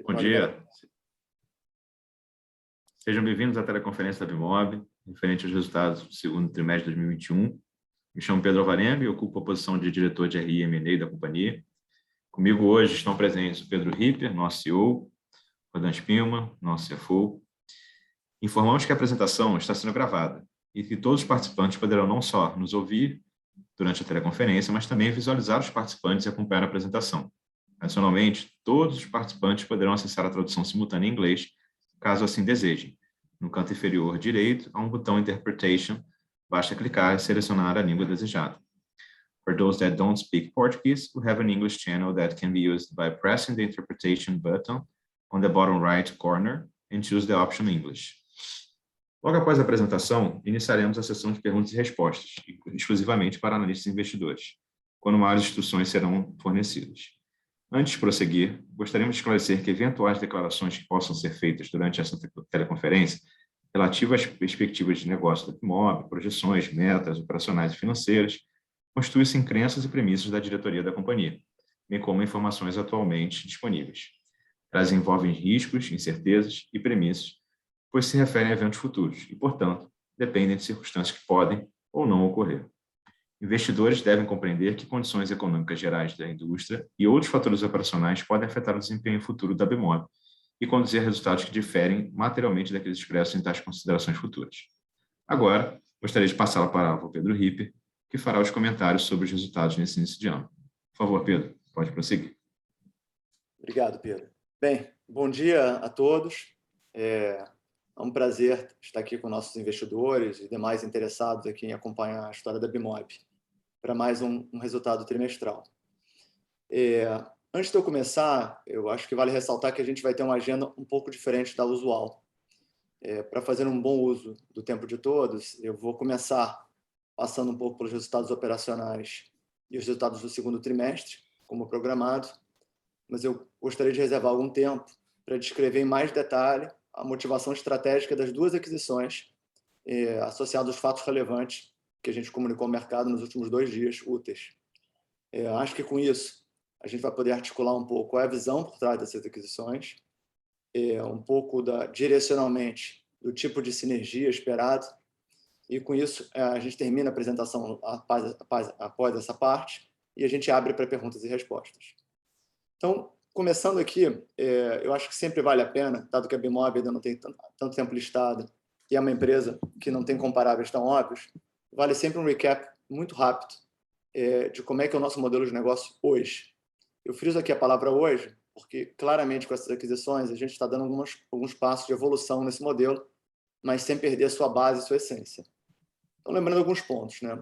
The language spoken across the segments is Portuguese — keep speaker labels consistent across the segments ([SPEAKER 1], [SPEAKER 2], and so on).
[SPEAKER 1] Bom dia. Sejam bem-vindos à teleconferência da Bimob, referente aos resultados do segundo trimestre de 2021. Me chamo Pedro Alvarenga e ocupo a posição de diretor de RI e M&A da companhia. Comigo hoje estão presentes o Pedro Ripper, nosso CEO, Rodan Spillmann, nosso CFO. Informamos que a apresentação está sendo gravada e que todos os participantes poderão não só nos ouvir durante a teleconferência, mas também visualizar os participantes e acompanhar a apresentação. Adicionalmente, todos os participantes poderão acessar a tradução simultânea em inglês, caso assim desejem. No canto inferior direito, há um botão Interpretation. Basta clicar e selecionar a língua desejada. For those that don't speak Portuguese, we have an English channel that can be used by pressing the Interpretation button on the bottom right corner and choose the option English. Logo após a apresentação, iniciaremos a sessão de perguntas e respostas, exclusivamente para analistas e investidores, quando maiores instruções serão fornecidas. Antes de prosseguir, gostaríamos de esclarecer que eventuais declarações que possam ser feitas durante essa teleconferência, relativas às perspectivas de negócio da Bimob, projeções, metas operacionais e financeiras, constituem-se em crenças e premissas da diretoria da companhia, bem como informações atualmente disponíveis. Elas envolvem riscos, incertezas e premissas, pois se referem a eventos futuros e, portanto, dependem de circunstâncias que podem ou não ocorrer. Investidores devem compreender que condições econômicas gerais da indústria e outros fatores operacionais podem afetar o desempenho futuro da Bimob e conduzir a resultados que diferem materialmente daqueles expressos em tais considerações futuras. Agora, gostaria de passar a palavra ao Pedro Ripper, que fará os comentários sobre os resultados nesse início de ano. Por favor, Pedro, pode prosseguir.
[SPEAKER 2] Obrigado, Pedro. Bem, bom dia a todos. É um prazer estar aqui com nossos investidores e demais interessados aqui em acompanhar a história da Bimob para mais um resultado trimestral. Antes de eu começar, eu acho que vale ressaltar que a gente vai ter uma agenda um pouco diferente da usual. Para fazer um bom uso do tempo de todos, eu vou começar passando um pouco pelos resultados operacionais e os resultados do segundo trimestre, como programado, mas eu gostaria de reservar algum tempo para descrever em mais detalhe a motivação estratégica das duas aquisições, associada aos fatos relevantes que a gente comunicou ao mercado nos últimos 2 dias úteis. Acho que com isso a gente vai poder articular um pouco a visão por trás dessas aquisições, um pouco direcionalmente do tipo de sinergia esperado, e com isso a gente termina a apresentação após essa parte e a gente abre para perguntas e respostas. Então, começando aqui, eu acho que sempre vale a pena, dado que a Bimob ainda não tem tanto tempo listada e é uma empresa que não tem comparáveis tão óbvios, vale sempre um recap muito rápido de como é que é o nosso modelo de negócio hoje. Eu friso aqui a palavra hoje, porque claramente com essas aquisições a gente está dando alguns passos de evolução nesse modelo, mas sem perder a sua base e sua essência. Então, lembrando alguns pontos, né?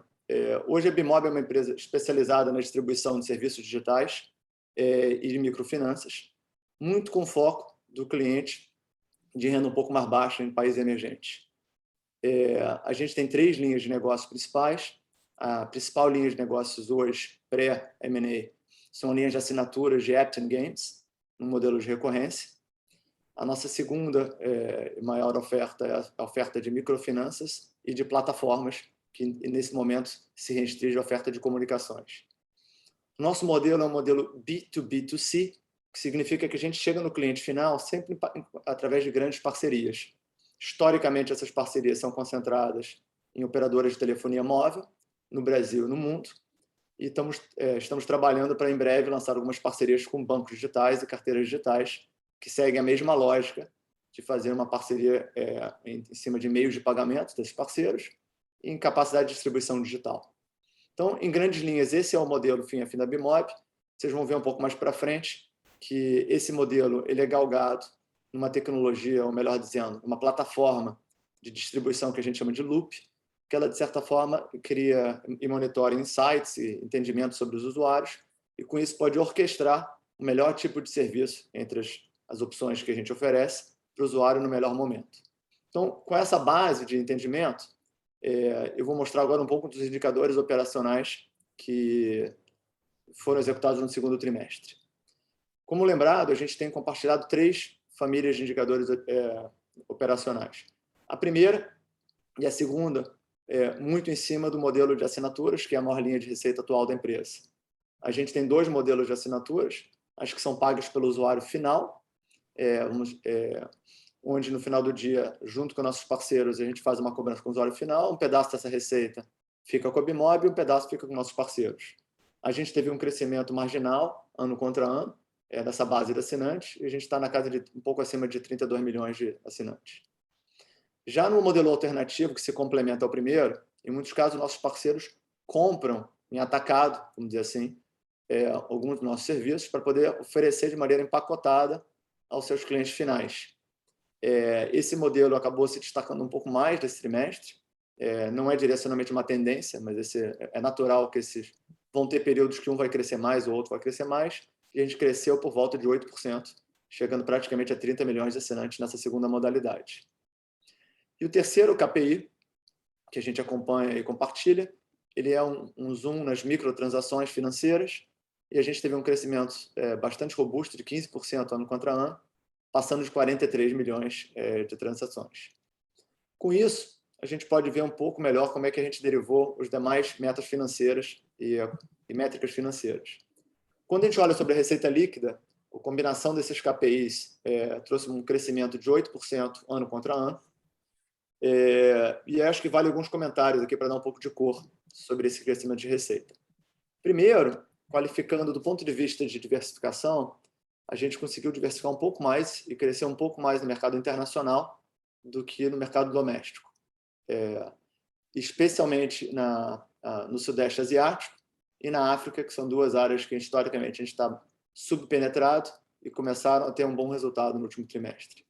[SPEAKER 2] Hoje a Bimob é uma empresa especializada na distribuição de serviços digitais e de microfinanças, muito com foco do cliente de renda um pouco mais baixa em países emergentes. A gente tem 3 linhas de negócio principais. A principal linha de negócios hoje, pré-M&A, são linhas de assinaturas de apps and games, no modelo de recorrência. A nossa segunda e maior oferta é a oferta de microfinanças e de plataformas, que nesse momento se restringe à oferta de comunicações. Nosso modelo é um modelo B2B2C, que significa que a gente chega no cliente final sempre através de grandes parcerias. Historicamente, essas parcerias são concentradas em operadoras de telefonia móvel, no Brasil e no mundo, e estamos trabalhando para, em breve, lançar algumas parcerias com bancos digitais e carteiras digitais, que seguem a mesma lógica de fazer uma parceria em cima de meios de pagamento desses parceiros e em capacidade de distribuição digital. Então, em grandes linhas, esse é o modelo fim a fim da Bimob. Vocês vão ver um pouco mais para frente que esse modelo ele é galgado numa tecnologia, ou melhor dizendo, uma plataforma de distribuição que a gente chama de Loop, que ela, de certa forma, cria e monitora insights e entendimento sobre os usuários, e com isso pode orquestrar o melhor tipo de serviço entre as opções que a gente oferece para o usuário no melhor momento. Então, com essa base de entendimento, eu vou mostrar agora um pouco dos indicadores operacionais que foram executados no segundo trimestre. Como lembrado, a gente tem compartilhado 3 famílias de indicadores operacionais. A primeira e a segunda muito em cima do modelo de assinaturas, que é a maior linha de receita atual da empresa. A gente tem 2 modelos de assinaturas, as que são pagas pelo usuário final onde no final do dia, junto com nossos parceiros, a gente faz uma cobrança com o usuário final, um pedaço dessa receita fica com a Bimob e um pedaço fica com nossos parceiros. A gente teve um crescimento marginal, ano contra ano, dessa base de assinantes, e a gente está na casa de um pouco acima de 32 milhões de assinantes. Já no modelo alternativo, que se complementa ao primeiro, em muitos casos, nossos parceiros compram em atacado, vamos dizer assim, alguns dos nossos serviços para poder oferecer de maneira empacotada aos seus clientes finais. Esse modelo acabou se destacando um pouco mais desse trimestre. Não é direcionalmente uma tendência, mas é natural que esses vão ter períodos que um vai crescer mais, o outro vai crescer mais, e a gente cresceu por volta de 8%, chegando praticamente a 30 milhões de assinantes nessa segunda modalidade. E o terceiro KPI, que a gente acompanha e compartilha, ele é um zoom nas microtransações financeiras, e a gente teve um crescimento bastante robusto, de 15% ano contra ano, passando de 43 milhões de transações. Com isso, a gente pode ver um pouco melhor como é que a gente derivou os demais metas financeiras e métricas financeiras. Quando a gente olha sobre a receita líquida, a combinação desses KPIs trouxe um crescimento de 8% ano contra ano, e acho que vale alguns comentários aqui para dar um pouco de cor sobre esse crescimento de receita. Primeiro, qualificando do ponto de vista de diversificação, a gente conseguiu diversificar um pouco mais e crescer um pouco mais no mercado internacional do que no mercado doméstico, especialmente no Sudeste Asiático e na África, que são duas áreas que historicamente a gente está subpenetrado e começaram a ter um bom resultado no último trimestre.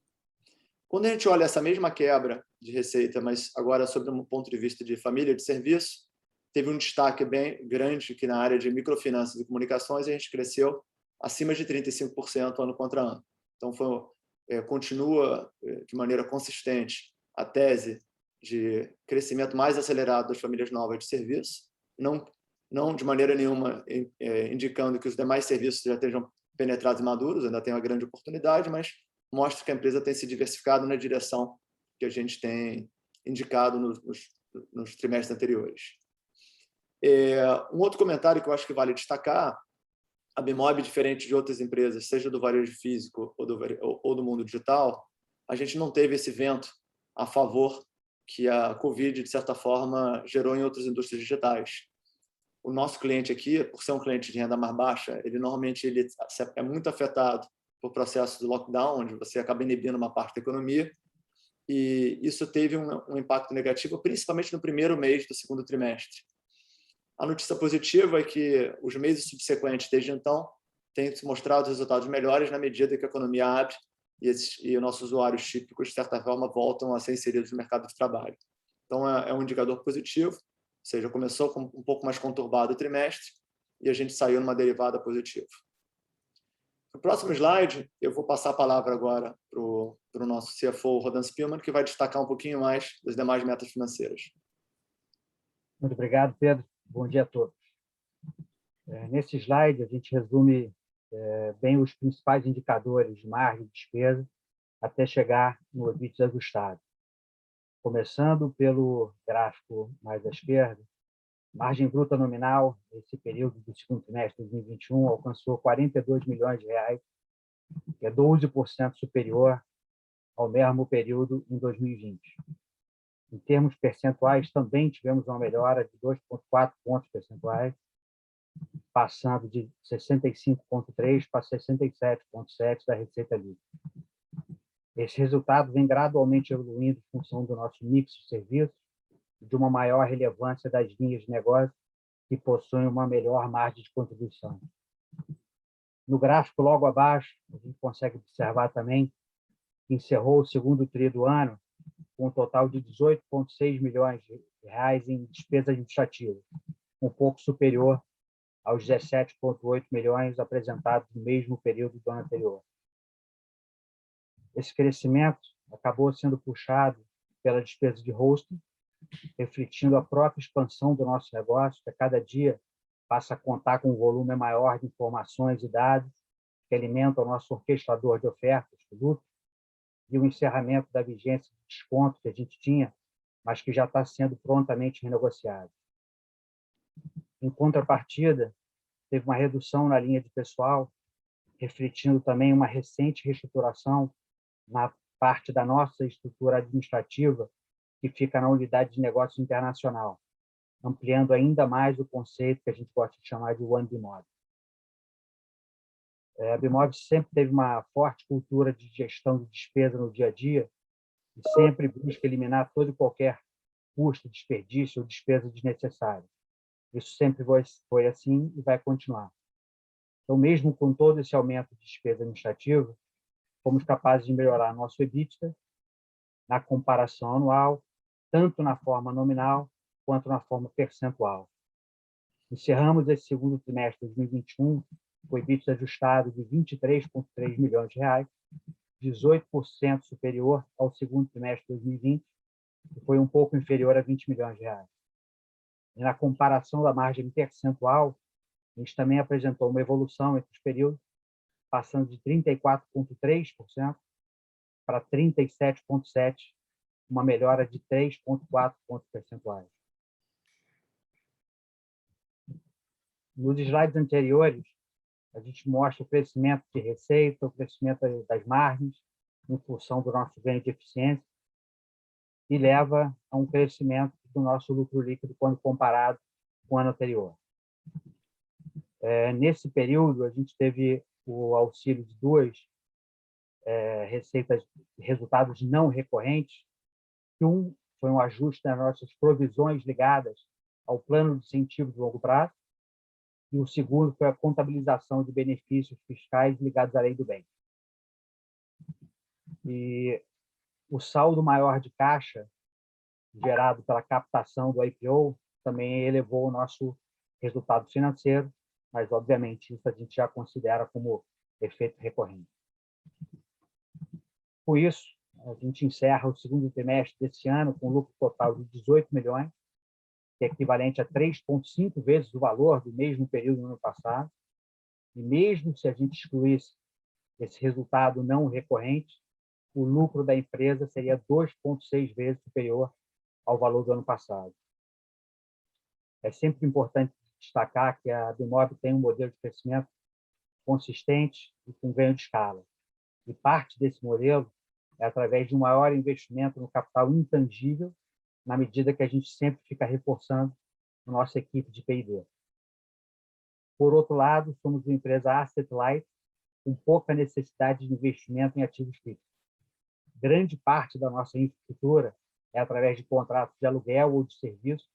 [SPEAKER 2] Quando a gente olha essa mesma quebra de receita, mas agora sobre um ponto de vista de família de serviço, teve um destaque bem grande que na área de microfinanças e comunicações a gente cresceu acima de 35% ano contra ano. Então, continua de maneira consistente a tese de crescimento mais acelerado das famílias novas de serviço, não de maneira nenhuma indicando que os demais serviços já estejam penetrados e maduros, ainda tem uma grande oportunidade, mas mostra que a empresa tem se diversificado na direção que a gente tem indicado nos trimestres anteriores. Um outro comentário que eu acho que vale destacar: a Bimob, diferente de outras empresas, seja do varejo físico ou do mundo digital, a gente não teve esse vento a favor que a Covid, de certa forma, gerou em outras indústrias digitais. O nosso cliente aqui, por ser um cliente de renda mais baixa, ele normalmente é muito afetado por processo de lockdown, onde você acaba inibindo uma parte da economia, e isso teve um impacto negativo, principalmente no primeiro mês do segundo trimestre. A notícia positiva é que os meses subsequentes, desde então, têm se mostrado resultados melhores na medida que a economia abre e os nossos usuários típicos, de certa forma, voltam a ser inseridos no mercado de trabalho. Então, é um indicador positivo, ou seja, começou com um pouco mais conturbado o trimestre e a gente saiu numa derivada positiva. No próximo slide, eu vou passar a palavra agora para o nosso CFO, Rodan Spielmann, que vai destacar um pouquinho mais das demais metas financeiras.
[SPEAKER 3] Muito obrigado, Pedro. Bom dia a todos. Nesse slide, a gente resume bem os principais indicadores de margem e despesa até chegar no EBITDA ajustado. Começando pelo gráfico mais à esquerda, margem bruta nominal, nesse período do segundo trimestre de 2021, alcançou 42 milhões de reais, que é 12% superior ao mesmo período em 2020. Em termos percentuais, também tivemos uma melhora de 2,4 pontos percentuais, passando de 65,3% para 67,7% da receita líquida. Esse resultado vem gradualmente evoluindo em função do nosso mix de serviços e de uma maior relevância das linhas de negócio que possuem uma melhor margem de contribuição. No gráfico logo abaixo, a gente consegue observar também que encerrou o segundo tri do ano com um total de 18,6 milhões de reais em despesas administrativas, um pouco superior aos 17,8 milhões apresentados no mesmo período do ano anterior. Esse crescimento acabou sendo puxado pela despesa de hosting, refletindo a própria expansão do nosso negócio, que a cada dia passa a contar com um volume maior de informações e dados que alimentam o nosso orquestrador de ofertas, produtos, e o encerramento da vigência de desconto que a gente tinha, mas que já está sendo prontamente renegociado. Em contrapartida, teve uma redução na linha de pessoal refletindo também uma recente reestruturação na parte da nossa estrutura administrativa, que fica na unidade de negócio internacional, ampliando ainda mais o conceito que a gente gosta de chamar de One Bimov. A Bimov sempre teve uma forte cultura de gestão de despesa no dia a dia e sempre busca eliminar todo e qualquer custo, desperdício ou despesa desnecessária. Isso sempre foi assim e vai continuar. Então, mesmo com todo esse aumento de despesa administrativa, fomos capazes de melhorar nosso EBITDA na comparação anual, tanto na forma nominal quanto na forma percentual. Encerramos esse segundo trimestre de 2021 com EBITDA ajustado de R$ 23,3 milhões, 18% superior ao segundo trimestre de 2020, que foi um pouco inferior a R$ 20 milhões. E na comparação da margem percentual, a gente também apresentou uma evolução entre os períodos, passando de 34,3% para 37,7%, uma melhora de 3,4 pontos percentuais. Nos slides anteriores, a gente mostra o crescimento de receita, o crescimento das margens, em função do nosso ganho de eficiência, e leva a um crescimento do nosso lucro líquido quando comparado com o ano anterior. Nesse período, a gente teve o auxílio de duas resultados não recorrentes. Um foi um ajuste nas nossas provisões ligadas ao plano de incentivo de longo prazo, e o segundo foi a contabilização de benefícios fiscais ligados à lei do bem. E o saldo maior de caixa, gerado pela captação do IPO, também elevou o nosso resultado financeiro, mas, obviamente, isso a gente já considera como efeito recorrente. Com isso, a gente encerra o segundo trimestre desse ano com um lucro total de 18 milhões, que é equivalente a 3,5 vezes o valor do mesmo período do ano passado. E mesmo se a gente excluísse esse resultado não recorrente, o lucro da empresa seria 2,6 vezes superior ao valor do ano passado. É sempre importante destacar que a Bimov tem um modelo de crescimento consistente e com ganho de escala. E parte desse modelo é através de um maior investimento no capital intangível, na medida que a gente sempre fica reforçando a nossa equipe de P&D. Por outro lado, somos uma empresa asset light, com pouca necessidade de investimento em ativos fixos. Grande parte da nossa infraestrutura é através de contratos de aluguel ou de serviço,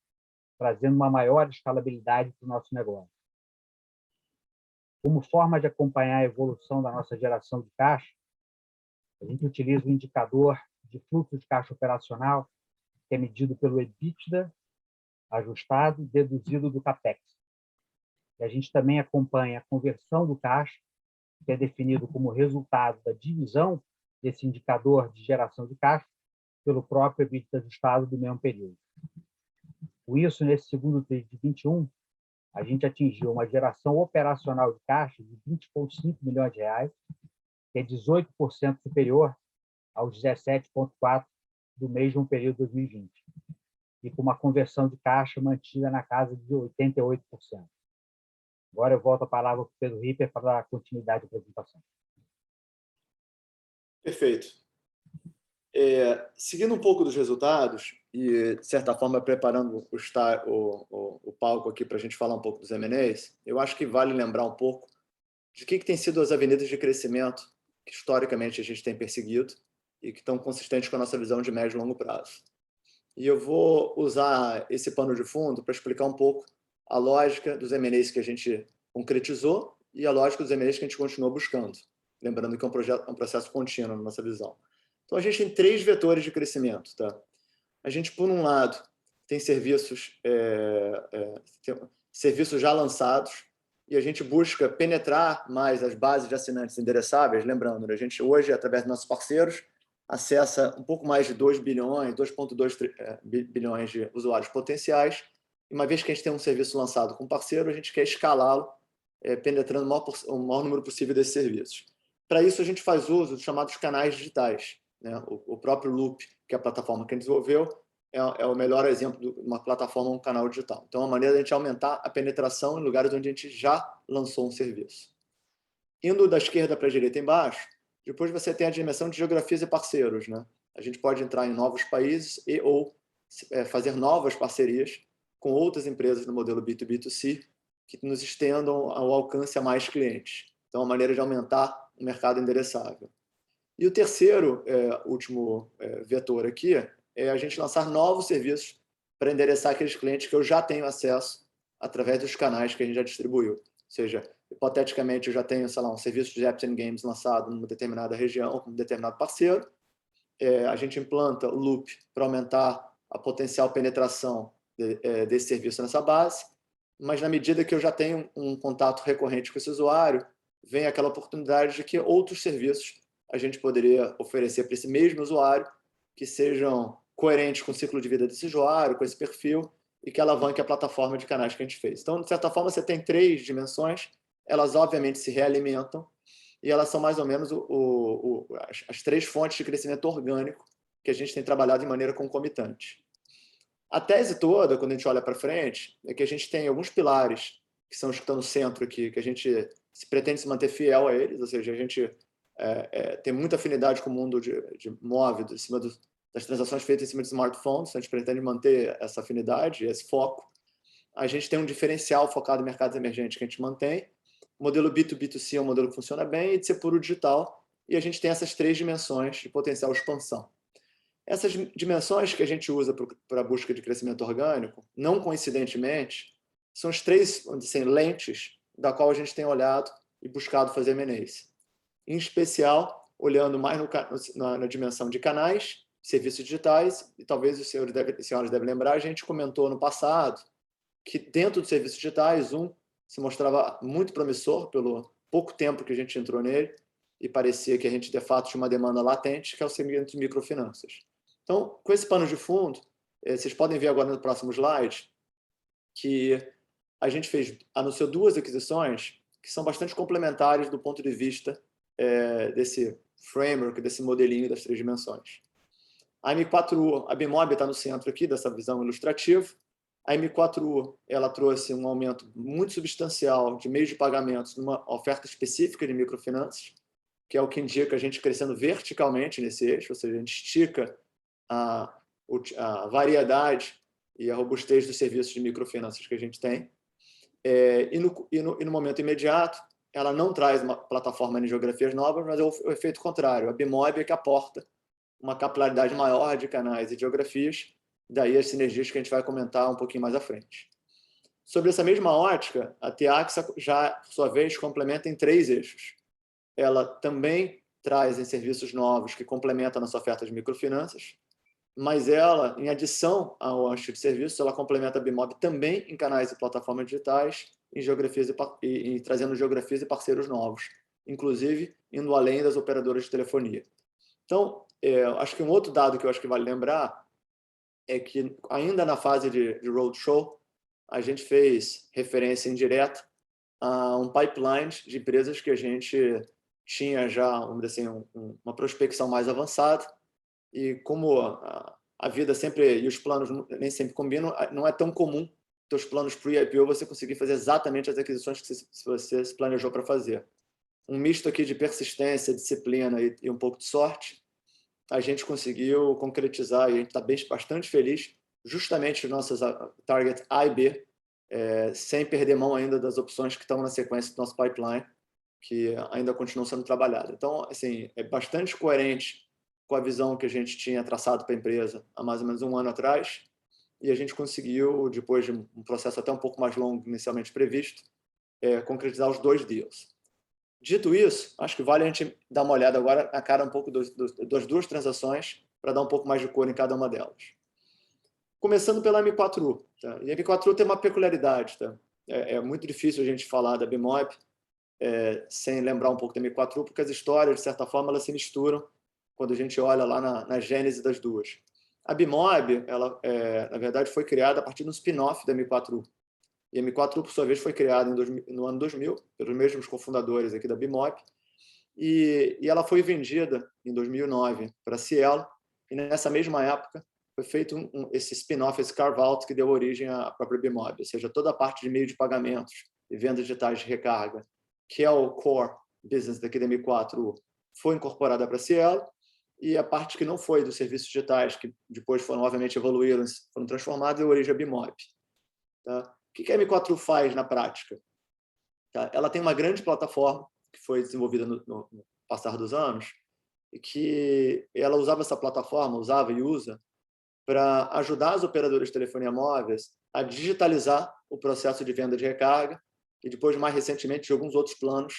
[SPEAKER 3] trazendo uma maior escalabilidade para o nosso negócio. Como forma de acompanhar a evolução da nossa geração de caixa, a gente utiliza o indicador de fluxo de caixa operacional, que é medido pelo EBITDA ajustado deduzido do CAPEX. E a gente também acompanha a conversão do caixa, que é definido como resultado da divisão desse indicador de geração de caixa pelo próprio EBITDA ajustado do mesmo período. Com isso, nesse segundo trimestre de 2021, a gente atingiu uma geração operacional de caixa de 20,5 milhões de reais, que é 18% superior aos 17,4 do mesmo período de 2020, e com uma conversão de caixa mantida na casa de 88%. Agora eu volto a palavra para o Pedro Ripper para dar continuidade à apresentação.
[SPEAKER 2] Perfeito. Seguindo um pouco dos resultados e, de certa forma, preparando o palco aqui para a gente falar um pouco dos M&As, eu acho que vale lembrar um pouco de que tem sido as avenidas de crescimento que, historicamente, a gente tem perseguido e que estão consistentes com a nossa visão de médio e longo prazo. E eu vou usar esse pano de fundo para explicar um pouco a lógica dos M&As que a gente concretizou e a lógica dos M&As que a gente continua buscando. Lembrando que é um processo contínuo na nossa visão. Então, a gente tem 3 vetores de crescimento. Tá? A gente, por um lado, tem serviços já lançados e a gente busca penetrar mais as bases de assinantes endereçáveis. Lembrando, a gente hoje, através dos nossos parceiros, acessa um pouco mais de 2 bilhões, 2,2 bilhões de usuários potenciais. E uma vez que a gente tem um serviço lançado com parceiro, a gente quer escalá-lo, penetrando o maior número possível desses serviços. Para isso, a gente faz uso dos chamados canais digitais. Né? O próprio Loop, que é a plataforma que a gente desenvolveu, é o melhor exemplo de uma plataforma, um canal digital. Então, é uma maneira de a gente aumentar a penetração em lugares onde a gente já lançou um serviço. Indo da esquerda para a direita embaixo, depois você tem a dimensão de geografias e parceiros, né? A gente pode entrar em novos países ou fazer novas parcerias com outras empresas no modelo B2B2C que nos estendam ao alcance a mais clientes. Então, é uma maneira de aumentar o mercado endereçável. E o terceiro, último vetor aqui, é a gente lançar novos serviços para endereçar aqueles clientes que eu já tenho acesso através dos canais que a gente já distribuiu. Ou seja, hipoteticamente, eu já tenho, sei lá, um serviço de apps and games lançado numa determinada região, com um determinado parceiro. A gente implanta o Loop para aumentar a potencial penetração desse serviço nessa base, mas na medida que eu já tenho um contato recorrente com esse usuário, vem aquela oportunidade de que outros serviços a gente poderia oferecer para esse mesmo usuário que sejam coerentes com o ciclo de vida desse usuário, com esse perfil, e que alavanque a plataforma de canais que a gente fez. Então, de certa forma, você tem 3 dimensões, elas obviamente se realimentam, e elas são mais ou menos as 3 fontes de crescimento orgânico que a gente tem trabalhado de maneira concomitante. A tese toda, quando a gente olha para frente, é que a gente tem alguns pilares, que são os que estão no centro aqui, que a gente pretende se manter fiel a eles, ou seja, a gente tem muita afinidade com o mundo de móvel, em cima das transações feitas em cima de smartphones, então a gente pretende manter essa afinidade, esse foco. A gente tem um diferencial focado em mercados emergentes que a gente mantém. O modelo B2B2C é um modelo que funciona bem, e de ser puro digital, e a gente tem essas 3 dimensões de potencial expansão. Essas dimensões que a gente usa para a busca de crescimento orgânico, não coincidentemente, são as 3 assim, lentes da qual a gente tem olhado e buscado fazer M&As. Em especial, olhando mais na dimensão de canais, serviços digitais, e talvez os senhores devem lembrar, a gente comentou no passado que dentro dos serviços digitais, se mostrava muito promissor pelo pouco tempo que a gente entrou nele e parecia que a gente, de fato, tinha uma demanda latente, que é o segmento de microfinanças. Então, com esse pano de fundo, vocês podem ver agora no próximo slide que a gente anunciou 2 aquisições que são bastante complementares do ponto de vista desse framework, desse modelinho das 3 dimensões. A M4U, a Bimob está no centro aqui dessa visão ilustrativa. A M4U ela trouxe um aumento muito substancial de meios de pagamentos numa oferta específica de microfinanças, que é o que indica a gente crescendo verticalmente nesse eixo, ou seja, a gente estica a variedade e a robustez dos serviços de microfinanças que a gente tem. E no momento imediato, ela não traz uma plataforma de geografias novas, mas é o efeito contrário. A Bimob é que aporta uma capilaridade maior de canais e geografias, daí as sinergias que a gente vai comentar um pouquinho mais à frente. Sobre essa mesma ótica, a Tiaxa já, por sua vez, complementa em 3 eixos. Ela também traz em serviços novos que complementam a nossa oferta de microfinanças, mas ela, em adição ao eixo de serviços, ela complementa a Bimob também em canais e plataformas digitais, em geografias e trazendo geografias e parceiros novos, inclusive indo além das operadoras de telefonia. Então, acho que um outro dado que eu acho que vale lembrar é que, ainda na fase de roadshow, a gente fez referência indireta a um pipeline de empresas que a gente tinha já, vamos dizer assim, uma prospecção mais avançada, e como a vida sempre, e os planos nem sempre combinam, não é tão comum ter os planos pre-IPO você conseguir fazer exatamente as aquisições que você se planejou para fazer. Um misto aqui de persistência, disciplina e um pouco de sorte, a gente conseguiu concretizar, e a gente está bastante feliz, justamente os nossos target A e B, sem perder mão ainda das opções que estão na sequência do nosso pipeline, que ainda continuam sendo trabalhadas. Então, assim, é bastante coerente com a visão que a gente tinha traçado para a empresa há mais ou menos 1 ano atrás, e a gente conseguiu, depois de um processo até um pouco mais longo inicialmente previsto, concretizar os 2 deals. Dito isso, acho que vale a gente dar uma olhada agora na cara um pouco das 2 transações, para dar um pouco mais de cor em cada uma delas. Começando pela M4U. Tá? E a M4U tem uma peculiaridade. Tá? É muito difícil a gente falar da Bimob sem lembrar um pouco da M4U, porque as histórias, de certa forma, elas se misturam quando a gente olha lá na gênese das 2. A Bimob, ela, na verdade, foi criada a partir de um spin-off da M4U. E a M4U, por sua vez, foi criada no ano 2000, pelos mesmos cofundadores aqui da Bimob, e ela foi vendida em 2009 para a Cielo, e nessa mesma época foi feito esse spin-off, esse carve-out que deu origem à própria Bimob, ou seja, toda a parte de meio de pagamentos e vendas digitais de recarga, que é o core business daqui da M4 foi incorporada para a Cielo, e a parte que não foi dos serviços digitais, que depois foram, obviamente, evoluíram, foram transformados, deu origem à Bimob. Tá? O que a M4U faz na prática? Tá? Ela tem uma grande plataforma que foi desenvolvida no passar dos anos, e que ela usava essa plataforma, usava e usa, para ajudar as operadoras de telefonia móveis a digitalizar o processo de venda de recarga e depois, mais recentemente, de alguns outros planos,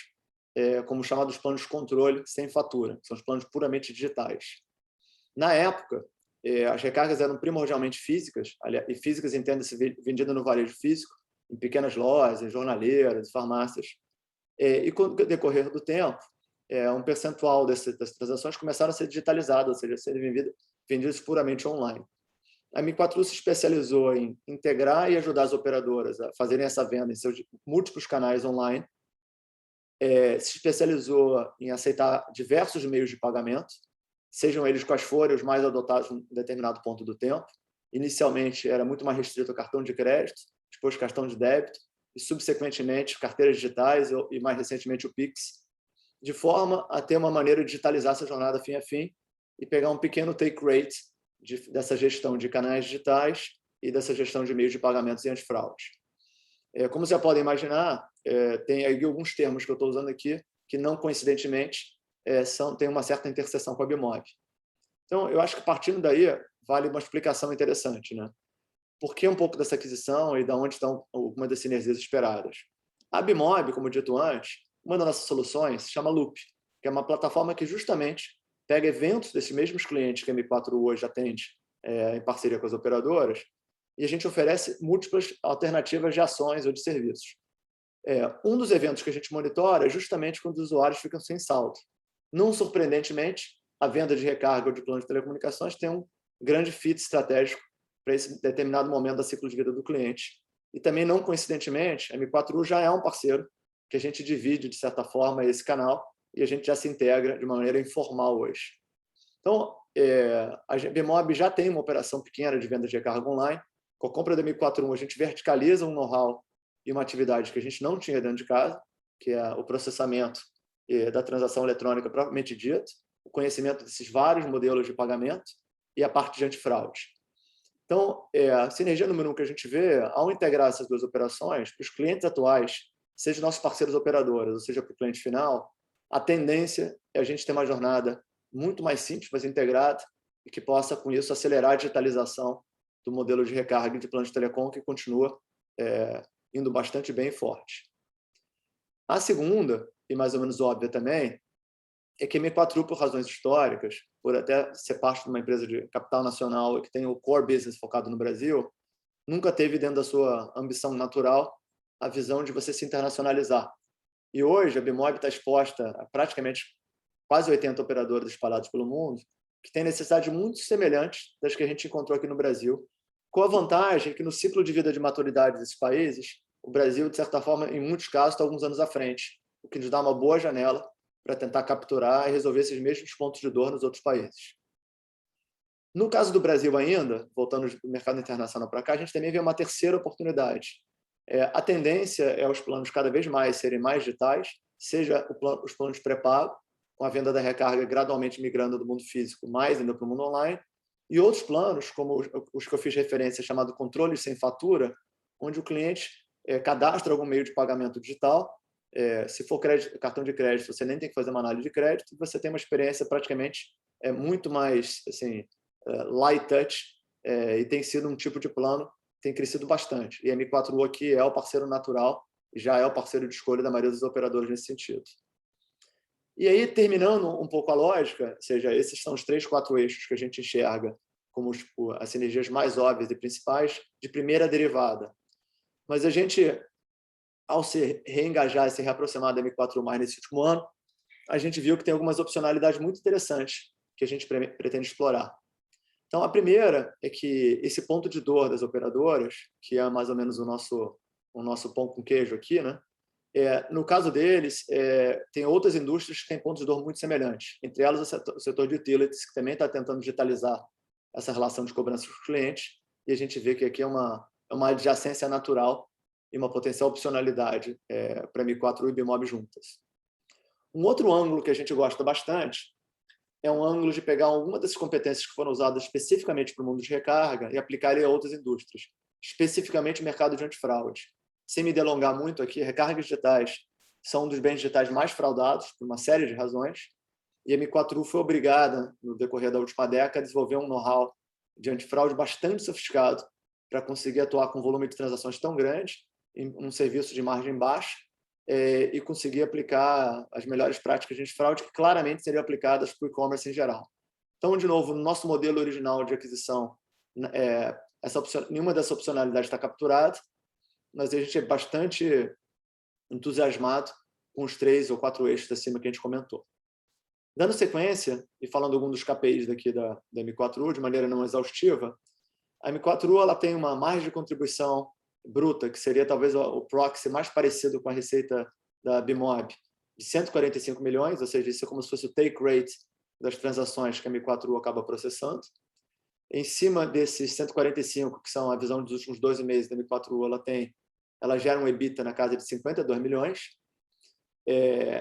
[SPEAKER 2] como chamados planos de controle sem fatura, que são os planos puramente digitais. Na época, as recargas eram primordialmente físicas, e físicas entende-se vendida no varejo físico, em pequenas lojas, jornaleiras, farmácias. E com o decorrer do tempo, um percentual dessas transações começaram a ser digitalizadas, ou seja, serem vendidas puramente online. A M4U se especializou em integrar e ajudar as operadoras a fazerem essa venda em seus múltiplos canais online, se especializou em aceitar diversos meios de pagamento, sejam eles quais forem os mais adotados em um determinado ponto do tempo. Inicialmente, era muito mais restrito ao cartão de crédito, depois cartão de débito, e, subsequentemente, carteiras digitais e, mais recentemente, o Pix, de forma a ter uma maneira de digitalizar essa jornada fim a fim e pegar um pequeno take rate dessa gestão de canais digitais e dessa gestão de meios de pagamentos e antifraude. Como você pode imaginar, tem aí alguns termos que eu estou usando aqui que, não coincidentemente, têm uma certa interseção com a Bimob. Então, eu acho que, partindo daí, vale uma explicação interessante, né? Por que um pouco dessa aquisição e de onde estão algumas das sinergias esperadas? A Bimob, como dito antes, uma das nossas soluções se chama Loop, que é uma plataforma que justamente pega eventos desses mesmos clientes que a M4 hoje atende em parceria com as operadoras, e a gente oferece múltiplas alternativas de ações ou de serviços. Um dos eventos que a gente monitora é justamente quando os usuários ficam sem saldo. Não surpreendentemente, a venda de recarga ou de plano de telecomunicações tem um grande fit estratégico para esse determinado momento da ciclo de vida do cliente. E também, não coincidentemente, a M4U já é um parceiro que a gente divide, de certa forma, esse canal, e a gente já se integra de uma maneira informal hoje. Então, a Bimob já tem uma operação pequena de venda de recarga online. Com a compra da M4U, a gente verticaliza um know-how e uma atividade que a gente não tinha dentro de casa, que é o processamento da transação eletrônica propriamente dita, o conhecimento desses vários modelos de pagamento e a parte de antifraude. Então, a sinergia número 1 que a gente vê, ao integrar essas duas operações, para os clientes atuais, seja nossos parceiros operadores, ou seja, para o cliente final, a tendência é a gente ter uma jornada muito mais simples, mais integrada, e que possa, com isso, acelerar a digitalização do modelo de recarga de plano de telecom, que continua indo bastante bem e forte. A segunda, e mais ou menos óbvia também, é que a M4U, por razões históricas, por até ser parte de uma empresa de capital nacional e que tem o core business focado no Brasil, nunca teve dentro da sua ambição natural a visão de você se internacionalizar. E hoje a Bimob está exposta a praticamente quase 80 operadoras espalhados pelo mundo, que têm necessidades muito semelhantes das que a gente encontrou aqui no Brasil, com a vantagem que, no ciclo de vida de maturidade desses países, o Brasil, de certa forma, em muitos casos, está alguns anos à frente, o que nos dá uma boa janela para tentar capturar e resolver esses mesmos pontos de dor nos outros países. No caso do Brasil ainda, voltando do mercado internacional para cá, a gente também vê uma terceira oportunidade. A tendência é os planos cada vez mais serem mais digitais, seja os planos pré-pago, com a venda da recarga gradualmente migrando do mundo físico mais ainda para o mundo online, e outros planos, como os que eu fiz referência, chamado controle sem fatura, onde o cliente cadastra algum meio de pagamento digital. Se for cartão de crédito, você nem tem que fazer uma análise de crédito, você tem uma experiência praticamente muito mais assim, light touch, e tem sido um tipo de plano que tem crescido bastante. E a M4U aqui é o parceiro natural, e já é o parceiro de escolha da maioria dos operadores nesse sentido. E aí, terminando um pouco a lógica, ou seja, esses são os 3, 4 eixos que a gente enxerga como as sinergias mais óbvias e principais de primeira derivada. Mas a gente, ao se reengajar e se reaproximar da M4U nesse último ano, a gente viu que tem algumas opcionalidades muito interessantes que a gente pretende explorar. Então, a primeira é que esse ponto de dor das operadoras, que é mais ou menos o nosso pão com queijo aqui, né? No caso deles, tem outras indústrias que têm pontos de dor muito semelhantes, entre elas o setor de utilities, que também está tentando digitalizar essa relação de cobrança com os clientes, e a gente vê que aqui é uma adjacência natural e uma potencial opcionalidade para M4U e Bimob juntas. Um outro ângulo que a gente gosta bastante é um ângulo de pegar alguma dessas competências que foram usadas especificamente para o mundo de recarga e aplicar ele a outras indústrias, especificamente o mercado de antifraude. Sem me delongar muito aqui, recargas digitais são um dos bens digitais mais fraudados por uma série de razões, e a M4U foi obrigada, no decorrer da última década, a desenvolver um know-how de antifraude bastante sofisticado para conseguir atuar com um volume de transações tão grande, em um serviço de margem baixa, e conseguir aplicar as melhores práticas de antifraude que claramente seriam aplicadas para o e-commerce em geral. Então, de novo, no nosso modelo original de aquisição, nenhuma dessas opcionalidades está capturada, mas a gente é bastante entusiasmado com os 3 ou 4 eixos acima que a gente comentou. Dando sequência, e falando alguns dos KPIs daqui da M4U, de maneira não exaustiva, a M4U ela tem uma margem de contribuição bruta, que seria talvez o proxy mais parecido com a receita da Bimob, de 145 milhões, ou seja, isso é como se fosse o take rate das transações que a M4U acaba processando. Em cima desses 145, que são a visão dos últimos 12 meses da M4U, ela gera um EBITDA na casa de 52 milhões.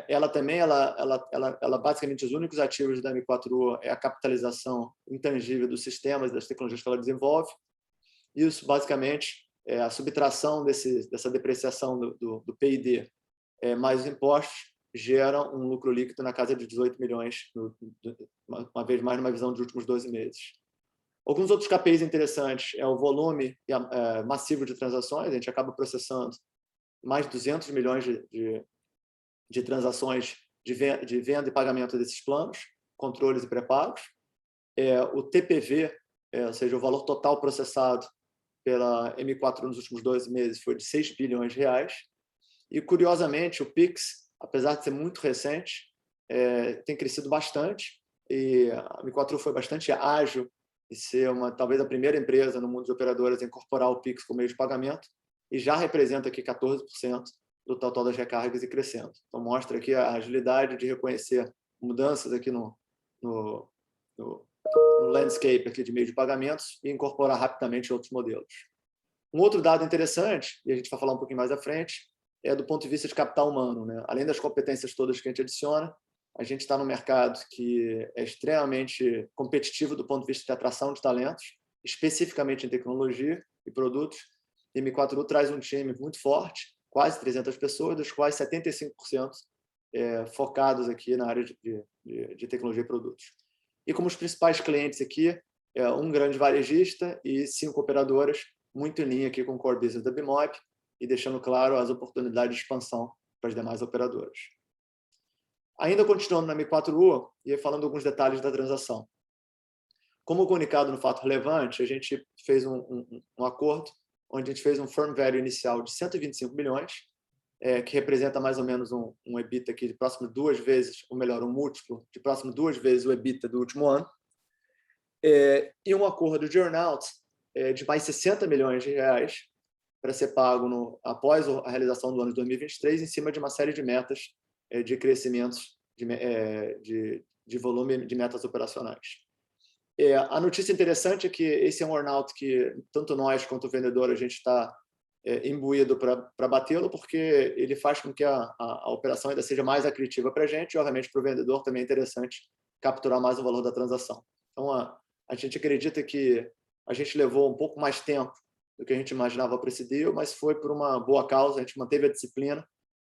[SPEAKER 2] Ela também, ela basicamente, os únicos ativos da M4U é a capitalização intangível dos sistemas, das tecnologias que ela desenvolve. Isso, basicamente, a subtração dessa depreciação do P&D mais os impostos gera um lucro líquido na casa de 18 milhões, uma vez mais numa visão dos últimos 12 meses. Alguns outros KPIs interessantes é o volume massivo de transações. A gente acaba processando mais de 200 milhões de transações de venda e pagamento desses planos, controles e pré-pagos. O TPV, ou seja, o valor total processado pela M4 nos últimos 12 meses foi de 6 bilhões de reais. E, curiosamente, o Pix, apesar de ser muito recente, tem crescido bastante, e a M4 foi bastante ágil e ser talvez a primeira empresa no mundo de operadoras a incorporar o Pix como meio de pagamento, e já representa aqui 14% do total das recargas e crescendo. Então, mostra aqui a agilidade de reconhecer mudanças aqui no landscape aqui de meio de pagamentos e incorporar rapidamente outros modelos. Um outro dado interessante, e a gente vai falar um pouquinho mais à frente, é do ponto de vista de capital humano, né? Além das competências todas que a gente adiciona, a gente está no mercado que é extremamente competitivo do ponto de vista de atração de talentos, especificamente em tecnologia e produtos. A M4U traz um time muito forte, quase 300 pessoas, dos quais 75% focados aqui na área de tecnologia e produtos. E como os principais clientes aqui, um grande varejista e 5 operadoras, muito em linha aqui com o core business da Bimob, e deixando claro as oportunidades de expansão para as demais operadoras. Ainda continuando na M4U, e falando alguns detalhes da transação. Como comunicado no fato relevante, a gente fez um acordo onde a gente fez um firm value inicial de 125 milhões, que representa mais ou menos um EBITDA aqui de próximo 2 vezes, ou melhor, um múltiplo de próximo 2 vezes o EBITDA do último ano, e um acordo de earn-out de mais 60 milhões de reais para ser pago após a realização do ano de 2023, em cima de uma série de metas de crescimentos de volume de metas operacionais. A notícia interessante é que esse é um earn-out que tanto nós quanto o vendedor a gente está imbuído para batê-lo, porque ele faz com que a operação ainda seja mais acritiva para a gente, e obviamente para o vendedor também é interessante capturar mais o valor da transação. Então, a gente acredita que a gente levou um pouco mais tempo do que a gente imaginava para esse deal, mas foi por uma boa causa, a gente manteve a disciplina, a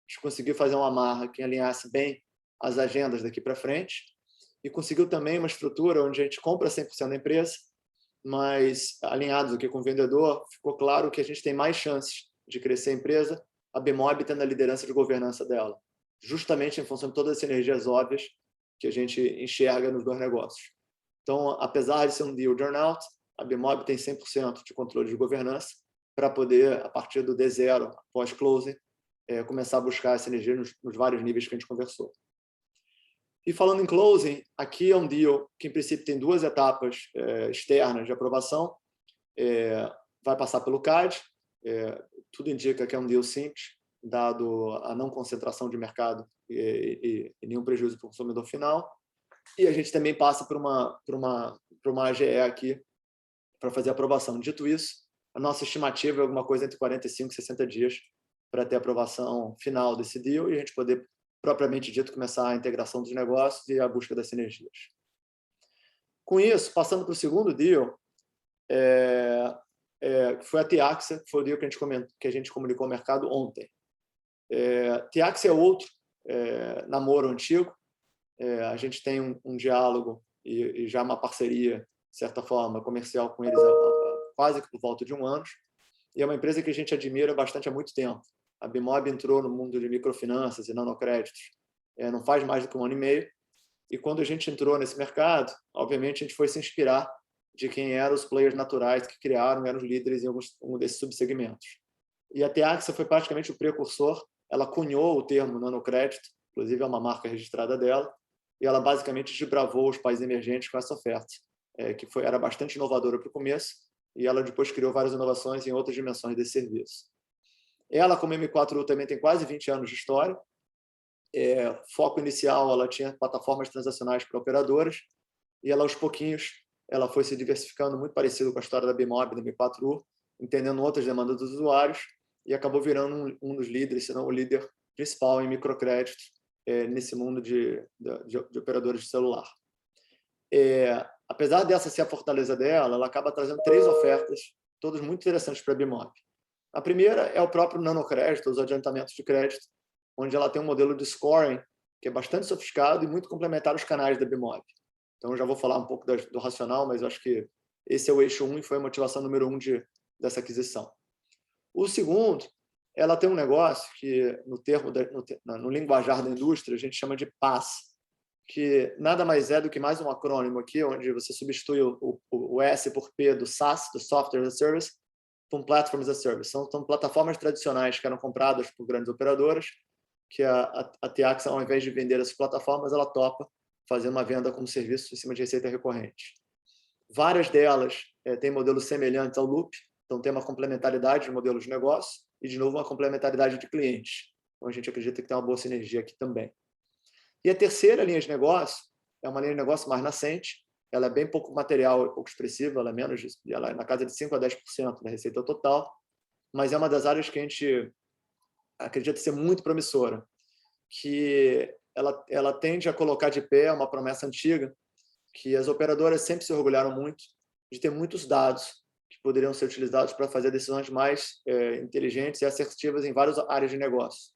[SPEAKER 2] gente conseguiu fazer uma amarra que alinhasse bem as agendas daqui para frente, e conseguiu também uma estrutura onde a gente compra 100% da empresa, mas alinhados aqui com o vendedor, ficou claro que a gente tem mais chances de crescer a empresa, a Bimob tendo a liderança de governança dela, justamente em função de todas as sinergias óbvias que a gente enxerga nos 2 negócios. Então, apesar de ser um deal de earn-out, a Bimob tem 100% de controle de governança para poder, a partir do D0, pós-closing, começar a buscar essa energia nos vários níveis que a gente conversou. E falando em closing, aqui é um deal que, em princípio, tem 2 etapas externas de aprovação. Vai passar pelo CAD, tudo indica que é um deal simples, dado a não concentração de mercado e nenhum prejuízo para o consumidor final. E a gente também passa por uma AGE aqui para fazer a aprovação. Dito isso, a nossa estimativa é alguma coisa entre 45 e 60 dias para ter a aprovação final desse deal e a gente poder propriamente dito, começar a integração dos negócios e a busca das sinergias. Com isso, passando para o segundo deal, que foi a Tiaxa, que foi o deal que a gente comunicou ao mercado ontem. Tiaxa é outro namoro antigo. A gente tem um diálogo e já uma parceria, de certa forma, comercial com eles quase que por volta de 1 ano. E é uma empresa que a gente admira bastante há muito tempo. A Bimob entrou no mundo de microfinanças e nanocréditos não faz mais do que 1 ano e meio. E quando a gente entrou nesse mercado, obviamente a gente foi se inspirar de quem eram os players naturais que criaram, eram os líderes em um desses subsegmentos. E a Tiaxa foi praticamente o precursor. Ela cunhou o termo nanocrédito, inclusive é uma marca registrada dela, e ela basicamente desbravou os países emergentes com essa oferta, que era bastante inovadora para o começo, e ela depois criou várias inovações em outras dimensões desse serviço. Ela, como M4U, também tem quase 20 anos de história. Foco inicial, ela tinha plataformas transacionais para operadoras, e ela, aos pouquinhos, ela foi se diversificando, muito parecido com a história da Bimob, da M4U, entendendo outras demandas dos usuários, e acabou virando um dos líderes, se não o líder principal em microcrédito nesse mundo de operadores de celular. Apesar dessa ser a fortaleza dela, ela acaba trazendo 3 ofertas, todas muito interessantes para a Bimob. A primeira é o próprio nanocrédito, os adiantamentos de crédito, onde ela tem um modelo de scoring que é bastante sofisticado e muito complementar aos canais da Bimob. Então, eu já vou falar um pouco do racional, mas eu acho que esse é o eixo 1 e foi a motivação número 1 dessa aquisição. O segundo, ela tem um negócio que, no linguajar da indústria, a gente chama de PaaS, que nada mais é do que mais um acrônimo aqui, onde você substitui o S por P do SaaS, do Software as a Service, por Platform as a Service. São plataformas tradicionais que eram compradas por grandes operadoras, que a Tiaxa, ao invés de vender essas plataformas, ela topa fazer uma venda como serviço em cima de receita recorrente. Várias delas têm modelos semelhantes ao Loop, então tem uma complementaridade de modelos de negócio e, de novo, uma complementaridade de clientes. Então, a gente acredita que tem uma boa sinergia aqui também. E a terceira linha de negócio é uma linha de negócio mais nascente, ela é bem pouco material e pouco expressiva, ela é na casa de 5% a 10% da receita total, mas é uma das áreas que a gente acredita ser muito promissora, que ela tende a colocar de pé uma promessa antiga, que as operadoras sempre se orgulharam muito de ter muitos dados que poderiam ser utilizados para fazer decisões mais inteligentes e assertivas em várias áreas de negócio.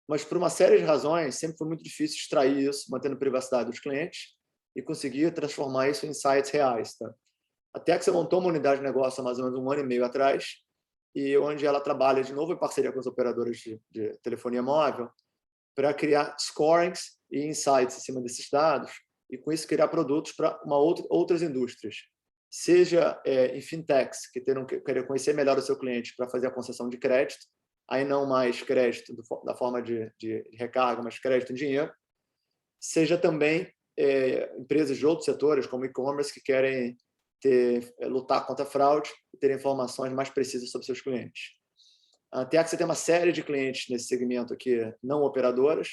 [SPEAKER 2] Mas, por uma série de razões, sempre foi muito difícil extrair isso, mantendo a privacidade dos clientes, e conseguir transformar isso em insights reais. Tá? A Tiaxa montou uma unidade de negócio há mais ou menos 1 ano e meio atrás, e onde ela trabalha de novo em parceria com os operadores de telefonia móvel para criar scorings e insights em cima desses dados, e com isso criar produtos para outras indústrias. Seja em fintechs, que querer conhecer melhor o seu cliente para fazer a concessão de crédito, aí não mais crédito da forma de recarga, mas crédito em dinheiro. Seja também empresas de outros setores, como e-commerce, que querem lutar contra a fraude e ter informações mais precisas sobre seus clientes. A Tiaxa tem uma série de clientes nesse segmento aqui, não operadoras.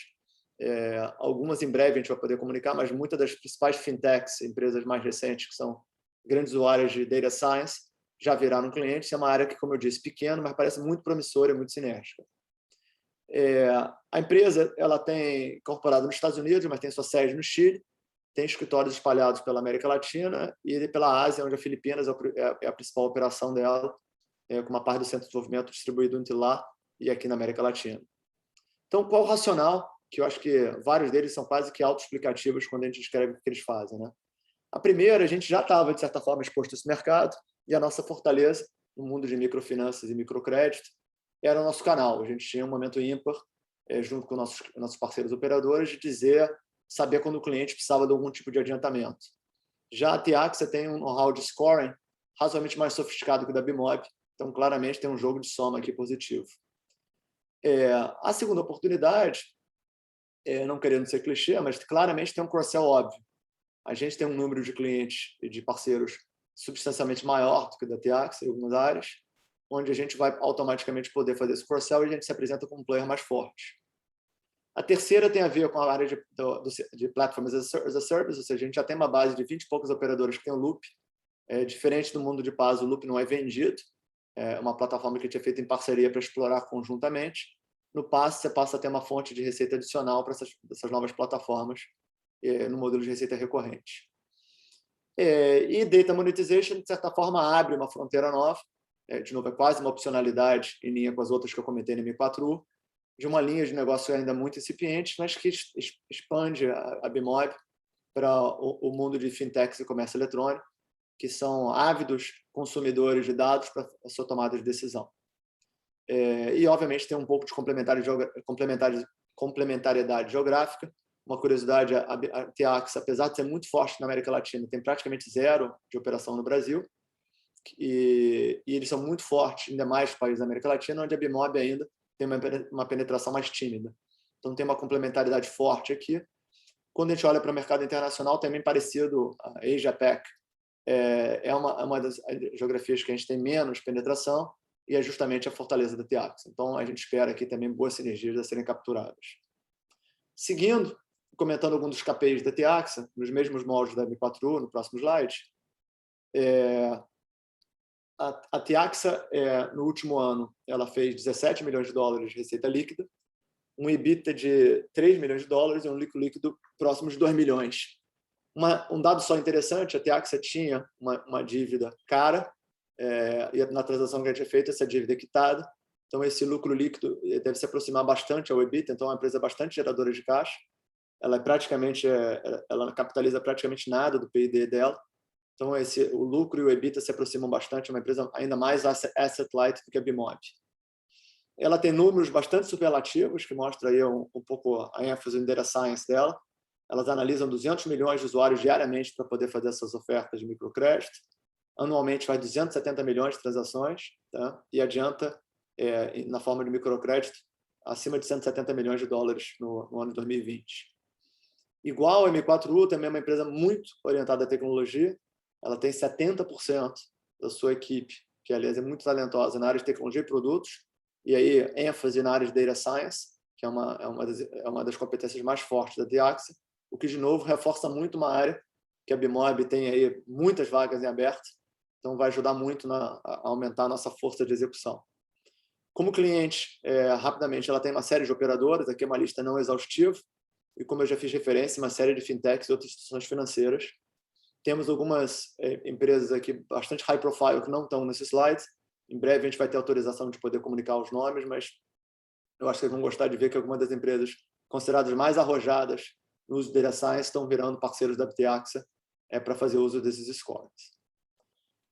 [SPEAKER 2] Algumas em breve a gente vai poder comunicar, mas muitas das principais fintechs, empresas mais recentes, que são grandes usuárias de data science, já viraram clientes. É uma área que, como eu disse, pequena, mas parece muito promissora e muito sinérgica. A empresa ela tem incorporado nos Estados Unidos, mas tem sua sede no Chile, tem escritórios espalhados pela América Latina e pela Ásia, onde a Filipinas é a principal operação dela, com uma parte do centro de desenvolvimento distribuído entre lá e aqui na América Latina. Então, qual o racional? Que eu acho que vários deles são quase que autoexplicativos quando a gente descreve o que eles fazem. Né? A primeira, a gente já estava, de certa forma, exposto a esse mercado, e a nossa fortaleza no mundo de microfinanças e microcrédito era o nosso canal. A gente tinha um momento ímpar, junto com nossos parceiros operadores, de saber quando o cliente precisava de algum tipo de adiantamento. Já a Tiaxa tem um know-how de scoring razoavelmente mais sofisticado que o da Bimob, então claramente tem um jogo de soma aqui positivo. A segunda oportunidade, não querendo ser clichê, mas claramente tem um cross-sell óbvio. A gente tem um número de clientes e de parceiros substancialmente maior do que o da Tiaxa em algumas áreas, onde a gente vai automaticamente poder fazer esse cross-sell e a gente se apresenta como um player mais forte. A terceira tem a ver com a área de Platform as a Service, ou seja, a gente já tem uma base de 20 e poucos operadores que tem o Loop. Diferente do mundo de PaaS, o Loop não é vendido, é uma plataforma que a gente é feita em parceria para explorar conjuntamente, no passe você passa a ter uma fonte de receita adicional para essas novas plataformas no modelo de receita recorrente. E Data Monetization, de certa forma, abre uma fronteira nova. De novo, é quase uma opcionalidade em linha com as outras que eu comentei no M4U, de uma linha de negócio ainda muito incipiente, mas que expande a Bimob para o mundo de fintechs e comércio eletrônico, que são ávidos consumidores de dados para a sua tomada de decisão. E, obviamente, tem um pouco de complementariedade geográfica. Uma curiosidade, a TIAX, apesar de ser muito forte na América Latina, tem praticamente zero de operação no Brasil, e eles são muito fortes em demais países da América Latina, onde a Bimob ainda tem uma penetração mais tímida. Então, tem uma complementaridade forte aqui. Quando a gente olha para o mercado internacional, também parecido, a Asia-Pac é uma das geografias que a gente tem menos penetração, e é justamente a fortaleza da TIAX. Então, a gente espera aqui também boas sinergias a serem capturadas. Seguindo, comentando alguns dos KPIs da TIAX, nos mesmos moldes da M4U, no próximo slide, a TIAX, no último ano, ela fez 17 milhões de dólares de receita líquida, um EBITDA de 3 milhões de dólares e um lucro líquido próximo de 2 milhões. Um dado só interessante, a TIAX tinha uma dívida cara, e na transação que a gente tinha feito, essa dívida é quitada. Então, esse lucro líquido deve se aproximar bastante ao EBITDA, então é uma empresa bastante geradora de caixa. Ela ela capitaliza praticamente nada do PID dela. Então, o lucro e o EBITDA se aproximam bastante, é uma empresa ainda mais asset light do que a Bimob. Ela tem números bastante superlativos, que mostra aí um pouco a ênfase em data science dela. Elas analisam 200 milhões de usuários diariamente para poder fazer essas ofertas de microcrédito. Anualmente faz 270 milhões de transações, tá? E adianta, na forma de microcrédito, acima de 170 milhões de dólares no ano de 2020. Igual a M4U, também é uma empresa muito orientada à tecnologia. Ela tem 70% da sua equipe, que, aliás, é muito talentosa na área de tecnologia e produtos, e aí ênfase na área de data science, que é uma das competências mais fortes da TIAX, o que, de novo, reforça muito uma área que a Bimob tem aí muitas vagas em aberto, então vai ajudar muito a aumentar a nossa força de execução. Como cliente, rapidamente, ela tem uma série de operadoras, aqui é uma lista não exaustiva, e como eu já fiz referência, uma série de fintechs e outras instituições financeiras. Temos algumas empresas aqui bastante high profile que não estão nesse slide. Em breve a gente vai ter autorização de poder comunicar os nomes, mas eu acho que vocês vão gostar de ver que algumas das empresas consideradas mais arrojadas no uso de data science estão virando parceiros da TIAX para fazer uso desses scores.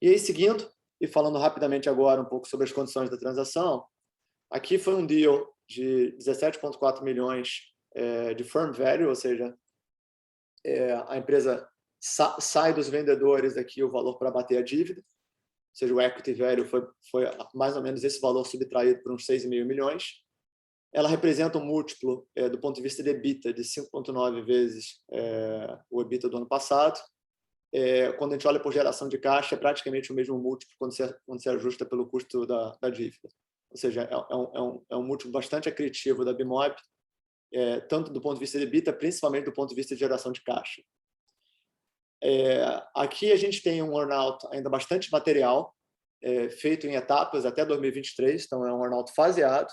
[SPEAKER 2] E aí, seguindo, e falando rapidamente agora um pouco sobre as condições da transação, aqui foi um deal de 17,4 milhões de firm value, ou seja, a empresa sai dos vendedores aqui o valor para bater a dívida, ou seja, o equity value foi mais ou menos esse valor subtraído por uns 6,5 milhões. Ela representa um múltiplo, do ponto de vista de EBITDA, de 5,9 vezes o EBITDA do ano passado. Quando a gente olha por geração de caixa, é praticamente o mesmo múltiplo quando se ajusta pelo custo da dívida. Ou seja, é um múltiplo bastante acretivo da Bimob, tanto do ponto de vista de EBITDA, principalmente do ponto de vista de geração de caixa. Aqui a gente tem um earn-out ainda bastante material, feito em etapas até 2023, então é um earn-out faseado.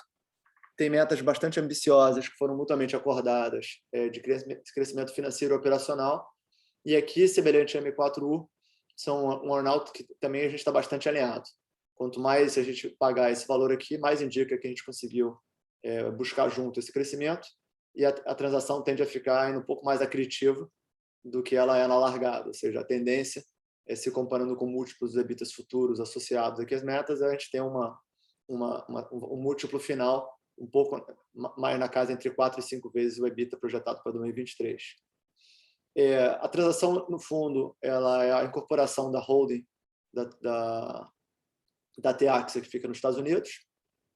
[SPEAKER 2] Tem metas bastante ambiciosas que foram mutuamente acordadas de crescimento financeiro e operacional. E aqui, semelhante a M4U, são um earn-out que também a gente está bastante alinhado. Quanto mais a gente pagar esse valor aqui, mais indica que a gente conseguiu buscar junto esse crescimento, e a transação tende a ficar ainda um pouco mais acretiva do que ela é na largada. Ou seja, a tendência se comparando com múltiplos de EBITDAs futuros associados aqui às metas, a gente tem um múltiplo final um pouco mais na casa entre 4 e 5 vezes o EBITDA projetado para 2023. A transação, no fundo, ela é a incorporação da holding da TIAX, que fica nos Estados Unidos.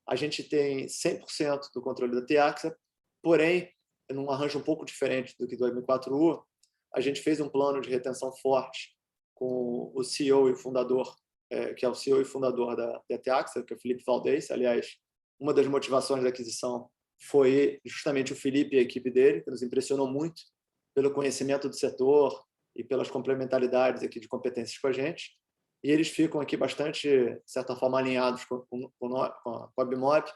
[SPEAKER 2] A gente tem 100% do controle da TIAX, porém, num arranjo um pouco diferente do que do M4U, a gente fez um plano de retenção forte com o CEO e fundador, que é o CEO e fundador da TIAX, que é o Felipe Valdez. Aliás, uma das motivações da aquisição foi justamente o Felipe e a equipe dele, que nos impressionou muito pelo conhecimento do setor e pelas complementaridades aqui de competências com a gente. E eles ficam aqui bastante, de certa forma, alinhados com a Bimob,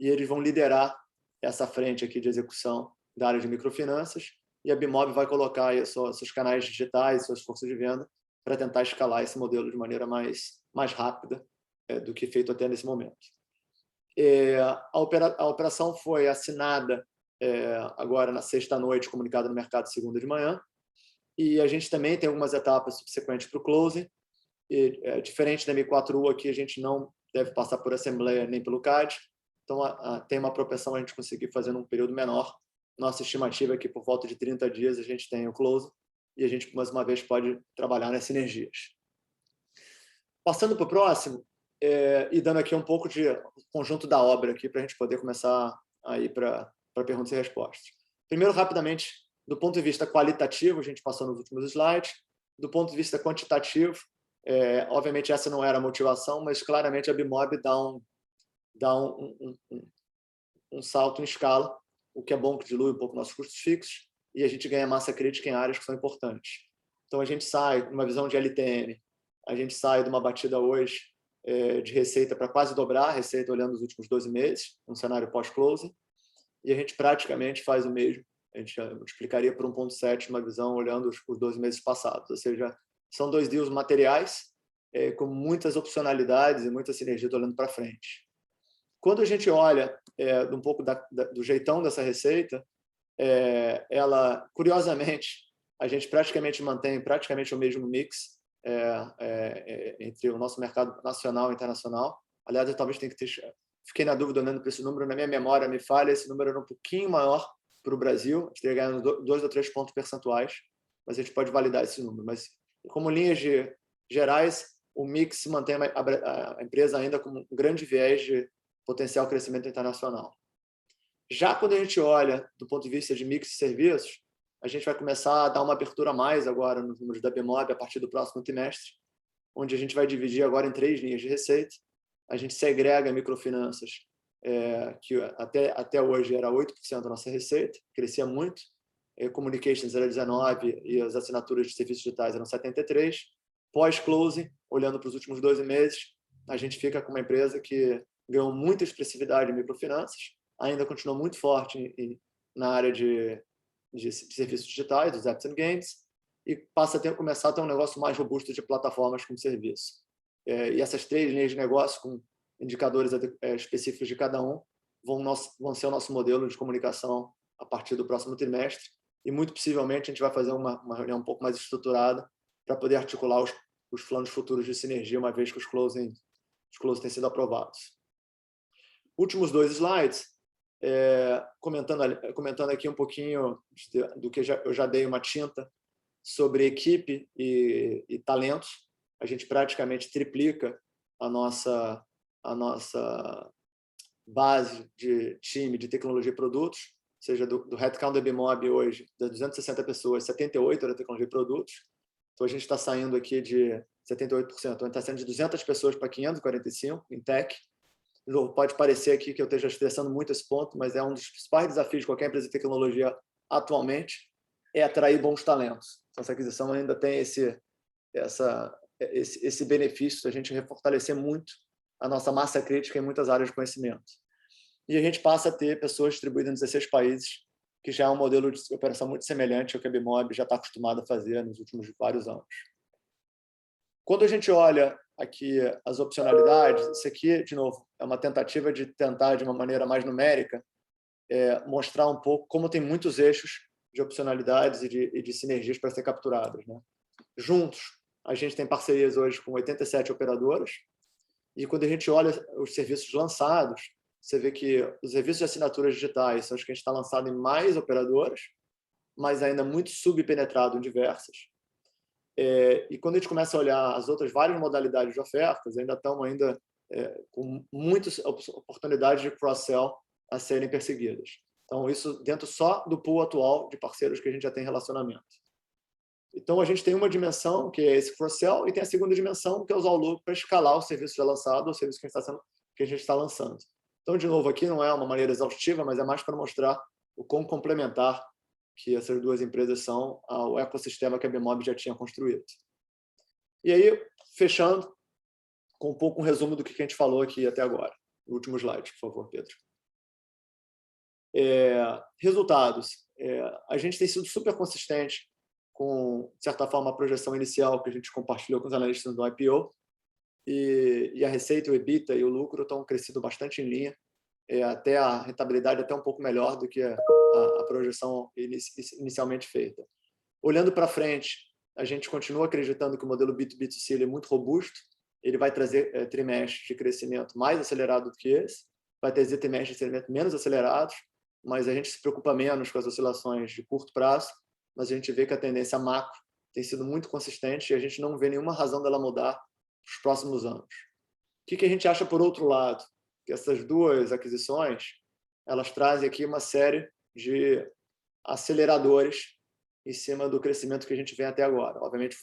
[SPEAKER 2] e eles vão liderar essa frente aqui de execução da área de microfinanças, e a Bimob vai colocar aí seus canais digitais, suas forças de venda, para tentar escalar esse modelo de maneira mais rápida do que feito até nesse momento. A operação foi assinada agora na sexta-noite, comunicada no mercado segunda de manhã, e a gente também tem algumas etapas subsequentes para o closing. Diferente da M4U, aqui a gente não deve passar por assembleia nem pelo CAD, então tem uma propensão a gente conseguir fazer num período menor. Nossa estimativa é que por volta de 30 dias a gente tem o closing e a gente, mais uma vez, pode trabalhar nas sinergias. Passando para o próximo, e dando aqui um pouco de conjunto da obra aqui para a gente poder começar a ir para perguntas e respostas. Primeiro, rapidamente, do ponto de vista qualitativo, a gente passou nos últimos slides. Do ponto de vista quantitativo, obviamente essa não era a motivação, mas claramente a Bimob dá um salto em escala, o que é bom, que dilui um pouco nossos custos fixos, e a gente ganha massa crítica em áreas que são importantes. Então, a gente sai, numa visão de LTM, a gente sai de uma batida hoje de receita para quase dobrar a receita olhando os últimos 12 meses, um cenário pós-closing, e a gente praticamente faz o mesmo. A gente multiplicaria por 1,7 uma visão olhando os 12 meses passados. Ou seja, são 2 deals materiais com muitas opcionalidades e muita sinergia olhando para frente. Quando a gente olha um pouco do jeitão dessa receita, ela, curiosamente, a gente praticamente mantém o mesmo mix entre o nosso mercado nacional e internacional. Aliás, eu talvez tenha que ter... Fiquei na dúvida olhando para esse número, na minha memória me falha, esse número era um pouquinho maior para o Brasil, a gente teria ganhado 2 ou 3 pontos percentuais, mas a gente pode validar esse número. Mas, como linhas gerais, o mix se mantém a empresa ainda com um grande viés de potencial crescimento internacional. Já quando a gente olha do ponto de vista de mix de serviços, a gente vai começar a dar uma abertura mais agora nos números da Bimob a partir do próximo trimestre, onde a gente vai dividir agora em 3 linhas de receita. A gente segrega microfinanças, que até hoje era 8% da nossa receita, crescia muito. Communications era 19% e as assinaturas de serviços digitais eram 73%. Pós-closing, olhando para os últimos 12 meses, a gente fica com uma empresa que ganhou muita expressividade em microfinanças, ainda continua muito forte na área de serviços digitais, dos apps and games, e passa a começar a ter um negócio mais robusto de plataformas como serviço. E essas 3 linhas de negócio, com indicadores específicos de cada um, vão ser o nosso modelo de comunicação a partir do próximo trimestre, e muito possivelmente a gente vai fazer uma reunião um pouco mais estruturada para poder articular os planos futuros de sinergia, uma vez que os closing têm sido aprovados. Últimos 2 slides, comentando aqui um pouquinho do que eu já dei uma tinta sobre equipe e talentos. A gente praticamente triplica a nossa base de time de tecnologia e produtos, ou seja, do headcount da Bimob hoje, das 260 pessoas, 78 era tecnologia e produtos. Então, a gente está saindo aqui de 78%, então a gente está saindo de 200 pessoas para 545 em tech. Pode parecer aqui que eu esteja estressando muito esse ponto, mas é um dos principais desafios de qualquer empresa de tecnologia atualmente, é atrair bons talentos. Então, essa aquisição ainda tem esse benefício da gente fortalecer muito a nossa massa crítica em muitas áreas de conhecimento. E a gente passa a ter pessoas distribuídas em 16 países, que já é um modelo de operação muito semelhante ao que a Bimob já está acostumada a fazer nos últimos vários anos. Quando a gente olha aqui as opcionalidades, isso aqui, de novo, é uma tentativa de tentar, de uma maneira mais numérica, mostrar um pouco como tem muitos eixos de opcionalidades e de sinergias para ser capturadas, né? Juntos, a gente tem parcerias hoje com 87 operadoras, e quando a gente olha os serviços lançados, você vê que os serviços de assinaturas digitais são os que a gente está lançado em mais operadoras, mas ainda muito subpenetrado em diversas. E quando a gente começa a olhar as outras várias modalidades de ofertas, ainda estamos com muitas oportunidades de cross-sell a serem perseguidas. Então, isso dentro só do pool atual de parceiros que a gente já tem relacionamento. Então, a gente tem uma dimensão, que é esse cross-sell, e tem a segunda dimensão, que é usar o lucro para escalar o serviço já lançado ou o serviço que a gente está lançando. Então, de novo, aqui não é uma maneira exaustiva, mas é mais para mostrar o quão complementar que essas 2 empresas são ao ecossistema que a Bimob já tinha construído. E aí, fechando com um pouco um resumo do que a gente falou aqui até agora. O último slide, por favor, Pedro. Resultados. A gente tem sido super consistente com, de certa forma, a projeção inicial que a gente compartilhou com os analistas do IPO, e a receita, o EBITDA e o lucro estão crescendo bastante em linha, até a rentabilidade até um pouco melhor do que a projeção inicialmente feita. Olhando para frente, a gente continua acreditando que o modelo B2B2C ele é muito robusto, ele vai trazer trimestres de crescimento mais acelerado do que esse, vai trazer trimestres de crescimento menos acelerados, mas a gente se preocupa menos com as oscilações de curto prazo, mas a gente vê que a tendência macro tem sido muito consistente e a gente não vê nenhuma razão dela mudar nos próximos anos. O que a gente acha por outro lado? Que essas duas aquisições, elas trazem aqui uma série de aceleradores em cima do crescimento que a gente vem até agora. Obviamente,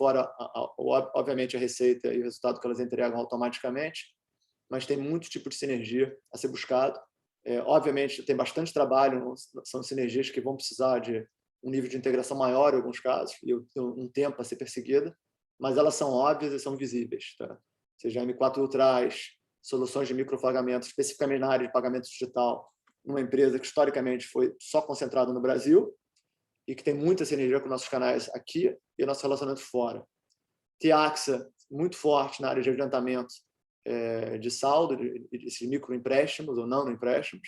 [SPEAKER 2] obviamente a receita e o resultado que elas entregam automaticamente, mas tem muito tipo de sinergia a ser buscado. Obviamente, tem bastante trabalho, são sinergias que vão precisar de um nível de integração maior em alguns casos, e um tempo a ser perseguida, mas elas são óbvias e são visíveis. Tá? Ou seja, a M4 traz soluções de micropagamento, especificamente na área de pagamento digital, numa empresa que historicamente foi só concentrada no Brasil e que tem muita sinergia com nossos canais aqui e nosso relacionamento fora. Tiaxa, muito forte na área de adiantamento de saldo, de microempréstimos ou não empréstimos.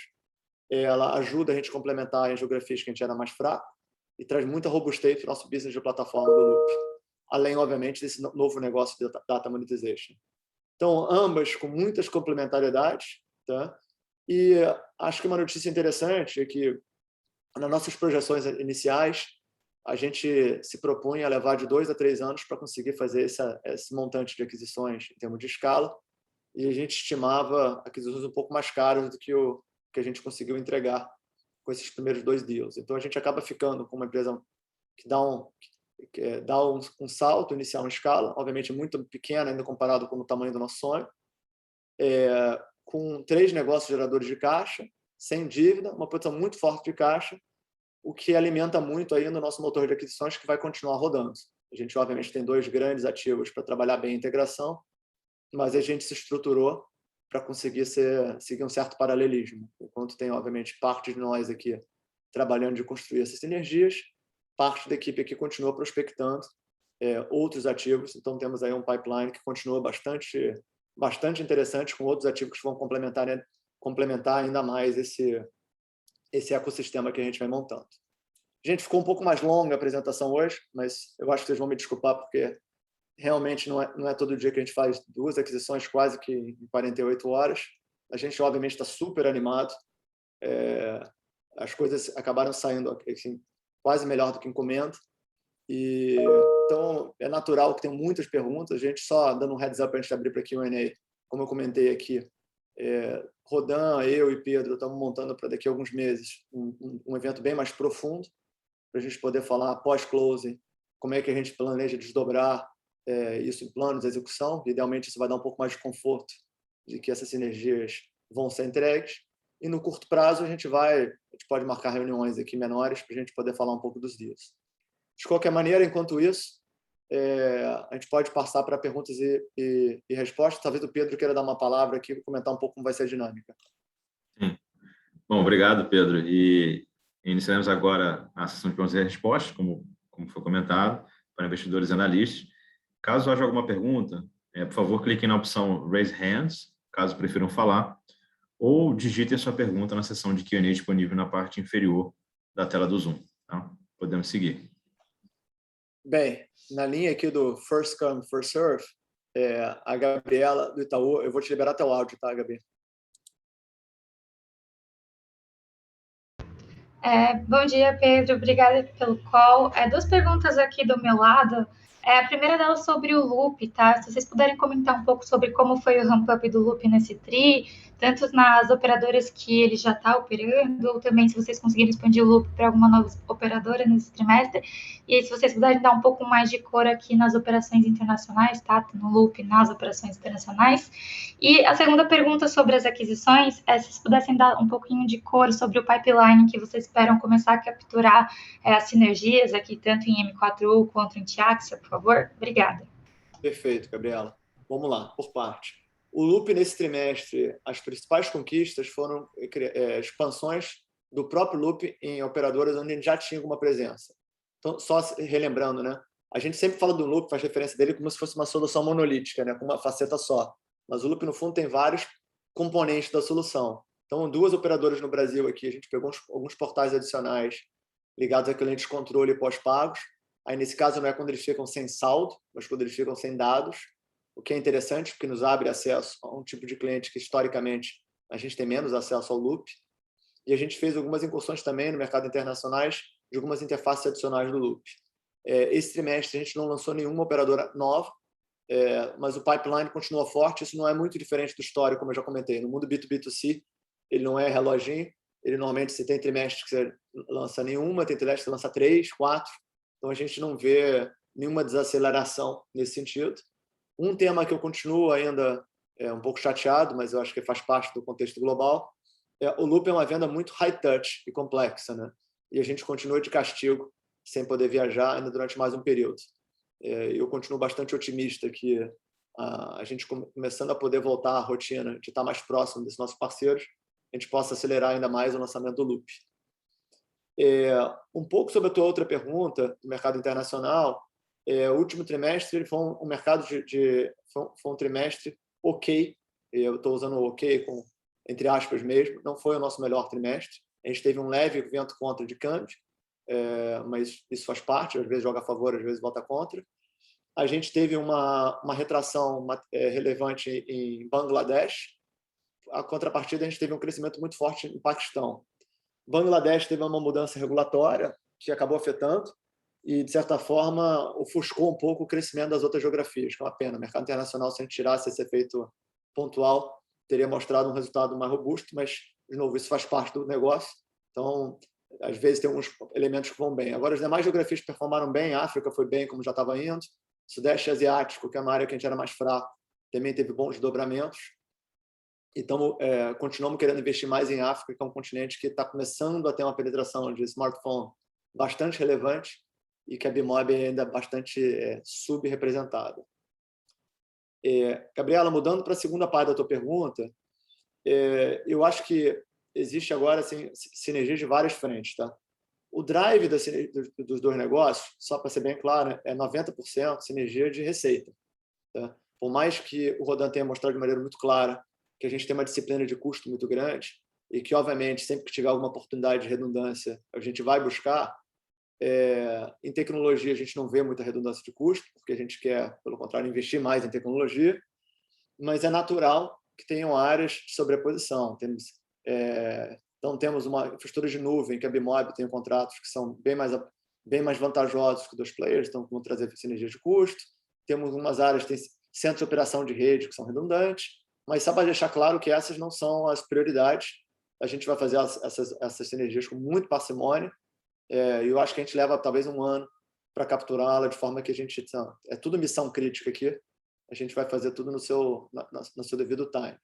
[SPEAKER 2] Ela ajuda a gente a complementar em geografias que a gente era mais fraco e traz muita robustez para o nosso business de plataforma do Loop, além, obviamente, desse novo negócio de data monetization. Então, ambas com muitas complementariedades, tá? E acho que uma notícia interessante é que, nas nossas projeções iniciais, a gente se propunha a levar de 2 a 3 anos para conseguir fazer esse montante de aquisições em termos de escala, e a gente estimava aquisições um pouco mais caras do que o que a gente conseguiu entregar com esses primeiros 2 deals. Então, a gente acaba ficando com uma empresa que dá um salto inicial em escala, obviamente muito pequena ainda comparado com o tamanho do nosso sonho, com 3 negócios geradores de caixa, sem dívida, uma posição muito forte de caixa, o que alimenta muito ainda o nosso motor de aquisições, que vai continuar rodando. A gente, obviamente, tem 2 grandes ativos para trabalhar bem a integração, mas a gente se estruturou para conseguir seguir um certo paralelismo. Enquanto tem, obviamente, parte de nós aqui trabalhando de construir essas sinergias, parte da equipe aqui continua prospectando outros ativos. Então, temos aí um pipeline que continua bastante interessante, com outros ativos que vão complementar ainda mais esse ecossistema que a gente vem montando. Gente, ficou um pouco mais longa a apresentação hoje, mas eu acho que vocês vão me desculpar, porque realmente não é todo dia que a gente faz 2 aquisições quase que em 48 horas. A gente, obviamente, está super animado. As coisas acabaram saindo assim, quase melhor do que encomenda. Então, é natural que tenham muitas perguntas. A gente só dando um heads up antes de abrir para Q&A, como eu comentei aqui, Rodan, eu e Pedro estamos montando para daqui a alguns meses um evento bem mais profundo, para a gente poder falar pós-closing, como é que a gente planeja desdobrar isso em planos de execução. Idealmente, isso vai dar um pouco mais de conforto de que essas sinergias vão ser entregues. E no curto prazo, a gente pode marcar reuniões aqui menores para a gente poder falar um pouco dos dias. De qualquer maneira, enquanto isso, a gente pode passar para perguntas e respostas. Talvez o Pedro queira dar uma palavra aqui e comentar um pouco como vai ser a dinâmica.
[SPEAKER 1] Sim. Bom, obrigado, Pedro. E iniciaremos agora a sessão de perguntas e respostas, como foi comentado, para investidores e analistas. Caso haja alguma pergunta, por favor, cliquem na opção Raise Hands, caso prefiram falar, ou digitem sua pergunta na seção de Q&A disponível na parte inferior da tela do Zoom. Tá? Podemos seguir.
[SPEAKER 2] Bem, na linha aqui do First Come, First Serve, a Gabriela do Itaú, eu vou te liberar teu áudio, tá, Gabi?
[SPEAKER 4] Bom dia, Pedro. Obrigada pelo call. 2 perguntas aqui do meu lado. A primeira delas sobre o Loop, tá? Se vocês puderem comentar um pouco sobre como foi o ramp-up do Loop nesse TRI, tanto nas operadoras que ele já está operando, ou também se vocês conseguirem expandir o Loop para alguma nova operadora nesse trimestre. E se vocês puderem dar um pouco mais de cor aqui nas operações internacionais, tá? No Loop, nas operações internacionais. E a segunda pergunta sobre as aquisições se vocês pudessem dar um pouquinho de cor sobre o pipeline que vocês esperam começar a capturar as sinergias aqui, tanto em M4U quanto em Tiaxa, por favor. Obrigada.
[SPEAKER 2] Perfeito, Gabriela. Vamos lá, por parte. O Loop, nesse trimestre, as principais conquistas foram expansões do próprio Loop em operadoras onde a gente já tinha alguma presença. Então, só relembrando, né? A gente sempre fala do Loop, faz referência dele como se fosse uma solução monolítica, né? Com uma faceta só. Mas o Loop, no fundo, tem vários componentes da solução. Então, 2 operadoras no Brasil aqui, a gente pegou alguns portais adicionais ligados a clientes de controle e pós-pagos. Aí, nesse caso, não é quando eles ficam sem saldo, mas quando eles ficam sem dados, o que é interessante, porque nos abre acesso a um tipo de cliente que, historicamente, a gente tem menos acesso ao Loop. E a gente fez algumas incursões também no mercado internacionais de algumas interfaces adicionais do Loop. Esse trimestre, a gente não lançou nenhuma operadora nova, mas o pipeline continua forte. Isso não é muito diferente do histórico, como eu já comentei. No mundo B2B2C, ele não é reloginho. Ele, normalmente, se tem trimestre que você lança nenhuma, tem trimestre que você lança 3, 4. Então, a gente não vê nenhuma desaceleração nesse sentido. Um tema que eu continuo ainda um pouco chateado, mas eu acho que faz parte do contexto global, o Loop é uma venda muito high-touch e complexa, né? E a gente continua de castigo, sem poder viajar ainda durante mais um período. Eu continuo bastante otimista que a gente começando a poder voltar à rotina de estar mais próximo desses nossos parceiros, a gente possa acelerar ainda mais o lançamento do Loop. Um pouco sobre a tua outra pergunta, do mercado internacional, o último trimestre foi foi um trimestre ok. Eu estou usando o ok com entre aspas mesmo, não foi o nosso melhor trimestre. A gente teve um leve vento contra de câmbio, mas isso faz parte, às vezes joga a favor, às vezes volta contra. A gente teve uma retração relevante em Bangladesh. A contrapartida, a gente teve um crescimento muito forte em Paquistão. Bangladesh teve uma mudança regulatória que acabou afetando e, de certa forma, ofuscou um pouco o crescimento das outras geografias, que é uma pena. O mercado internacional, se a gente tirasse esse efeito pontual, teria mostrado um resultado mais robusto, mas, de novo, isso faz parte do negócio. Então, às vezes, tem alguns elementos que vão bem. Agora, as demais geografias performaram bem. A África foi bem, como já estava indo. Sudeste Asiático, que é uma área que a gente era mais fraco, também teve bons desdobramentos. Então, continuamos querendo investir mais em África, que é um continente que está começando a ter uma penetração de smartphone bastante relevante e que a Bimob ainda é bastante subrepresentada. Gabriela, mudando para a segunda parte da tua pergunta, eu acho que existe agora assim, sinergia de várias frentes. Tá? O drive dos 2 negócios, só para ser bem claro, é 90% sinergia de receita. Tá? Por mais que o Rodan tenha mostrado de maneira muito clara que a gente tem uma disciplina de custo muito grande e que, obviamente, sempre que tiver alguma oportunidade de redundância, a gente vai buscar. Em tecnologia, a gente não vê muita redundância de custo, porque a gente quer, pelo contrário, investir mais em tecnologia, mas é natural que tenham áreas de sobreposição. Então, temos uma infraestrutura de nuvem, que a Bimob tem contratos que são bem mais vantajosos que dos players, então vão trazer sinergia de custo. Temos umas áreas que têm centros de operação de rede que são redundantes, mas só para deixar claro que essas não são as prioridades. A gente vai fazer essas sinergias com muito parcimônia. Eu acho que a gente leva talvez um ano para capturá-la de forma que a gente... É tudo missão crítica aqui. A gente vai fazer tudo no seu devido time.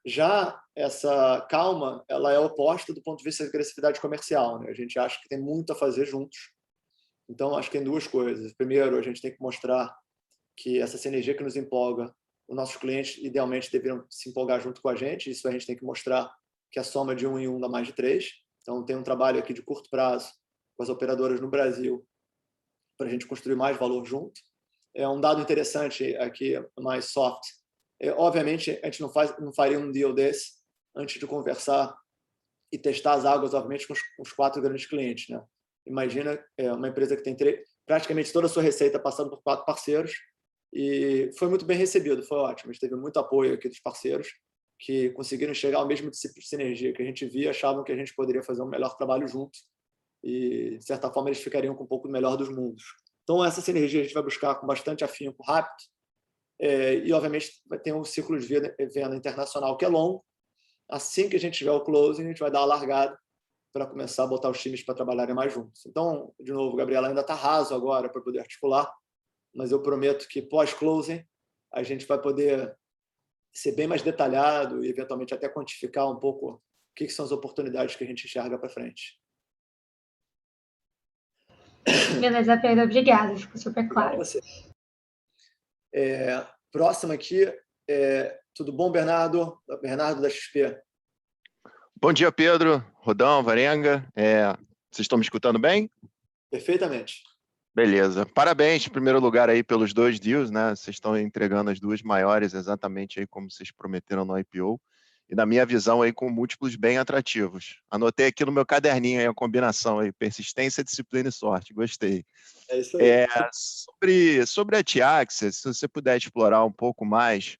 [SPEAKER 2] Já essa calma, ela é oposta do ponto de vista de agressividade comercial. Né? A gente acha que tem muito a fazer juntos. Então, acho que tem 2 coisas. Primeiro, a gente tem que mostrar que essa sinergia que nos empolga, os nossos clientes, idealmente, deveriam se empolgar junto com a gente. Isso a gente tem que mostrar que a soma de 1 em 1 dá mais de 3. Então, tem um trabalho aqui de curto prazo com as operadoras no Brasil para a gente construir mais valor junto. Um dado interessante aqui, mais soft. Obviamente, a gente não faria um deal desse antes de conversar e testar as águas, obviamente, com os 4 grandes clientes. Né? Imagina uma empresa que tem praticamente toda a sua receita passando por 4 parceiros e foi muito bem recebido, foi ótimo. A gente teve muito apoio aqui dos parceiros que conseguiram chegar ao mesmo tipo de sinergia que a gente via, achavam que a gente poderia fazer um melhor trabalho junto e, de certa forma, eles ficariam com um pouco melhor dos mundos. Então, essa sinergia a gente vai buscar com bastante afinco rápido e, obviamente, vai ter um ciclo de venda internacional que é longo. Assim que a gente tiver o closing, a gente vai dar a largada para começar a botar os times para trabalharem mais juntos. Então, de novo, Gabriela, ainda está raso agora para poder articular, mas eu prometo que pós-closing a gente vai poder ser bem mais detalhado e, eventualmente, até quantificar um pouco o que são as oportunidades que a gente enxerga para frente.
[SPEAKER 4] Beleza, Pedro, obrigada, ficou super claro.
[SPEAKER 2] Você. Próximo aqui, tudo bom, Bernardo? Bernardo da XP.
[SPEAKER 5] Bom dia, Pedro, Rodão, Varenga. Vocês estão me escutando bem?
[SPEAKER 2] Perfeitamente.
[SPEAKER 5] Beleza. Parabéns, em primeiro lugar, aí pelos 2 deals, né? Vocês estão entregando as 2 maiores exatamente aí como vocês prometeram no IPO. E na minha visão aí com múltiplos bem atrativos. Anotei aqui no meu caderninho aí a combinação aí, persistência, disciplina e sorte. Gostei.
[SPEAKER 2] É isso aí.
[SPEAKER 5] Sobre a Tiaxa, se você puder explorar um pouco mais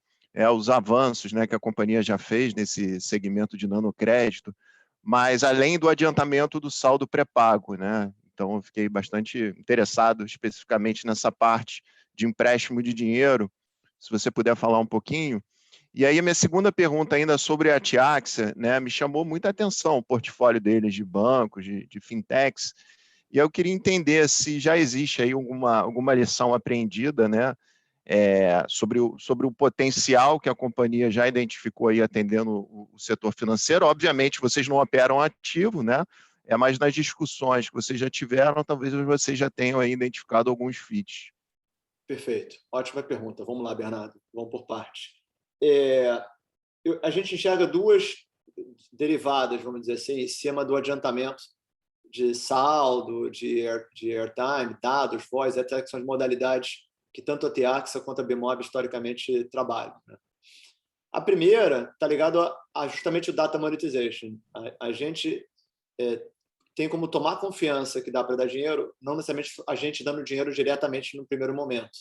[SPEAKER 5] os avanços, né, que a companhia já fez nesse segmento de nanocrédito, mas além do adiantamento do saldo pré-pago, né? Então, eu fiquei bastante interessado especificamente nessa parte de empréstimo de dinheiro, se você puder falar um pouquinho. E aí, a minha segunda pergunta ainda sobre a Tiaxa, né, me chamou muita atenção o portfólio deles de bancos, de fintechs, e eu queria entender se já existe aí alguma lição aprendida, né, sobre o potencial que a companhia já identificou aí atendendo o setor financeiro. Obviamente, vocês não operam ativo, né? Mas nas discussões que vocês já tiveram, talvez vocês já tenham aí identificado alguns fits.
[SPEAKER 2] Perfeito. Ótima pergunta. Vamos lá, Bernardo. Vamos por parte. A gente enxerga 2 derivadas, vamos dizer assim, em cima do adiantamento de saldo, de airtime, dados, voz, etc., que são as modalidades que tanto a Tiaxa quanto a Bemob historicamente trabalham, né? A primeira está ligada a justamente o data monetization. A gente tem como tomar confiança que dá para dar dinheiro, não necessariamente a gente dando dinheiro diretamente no primeiro momento.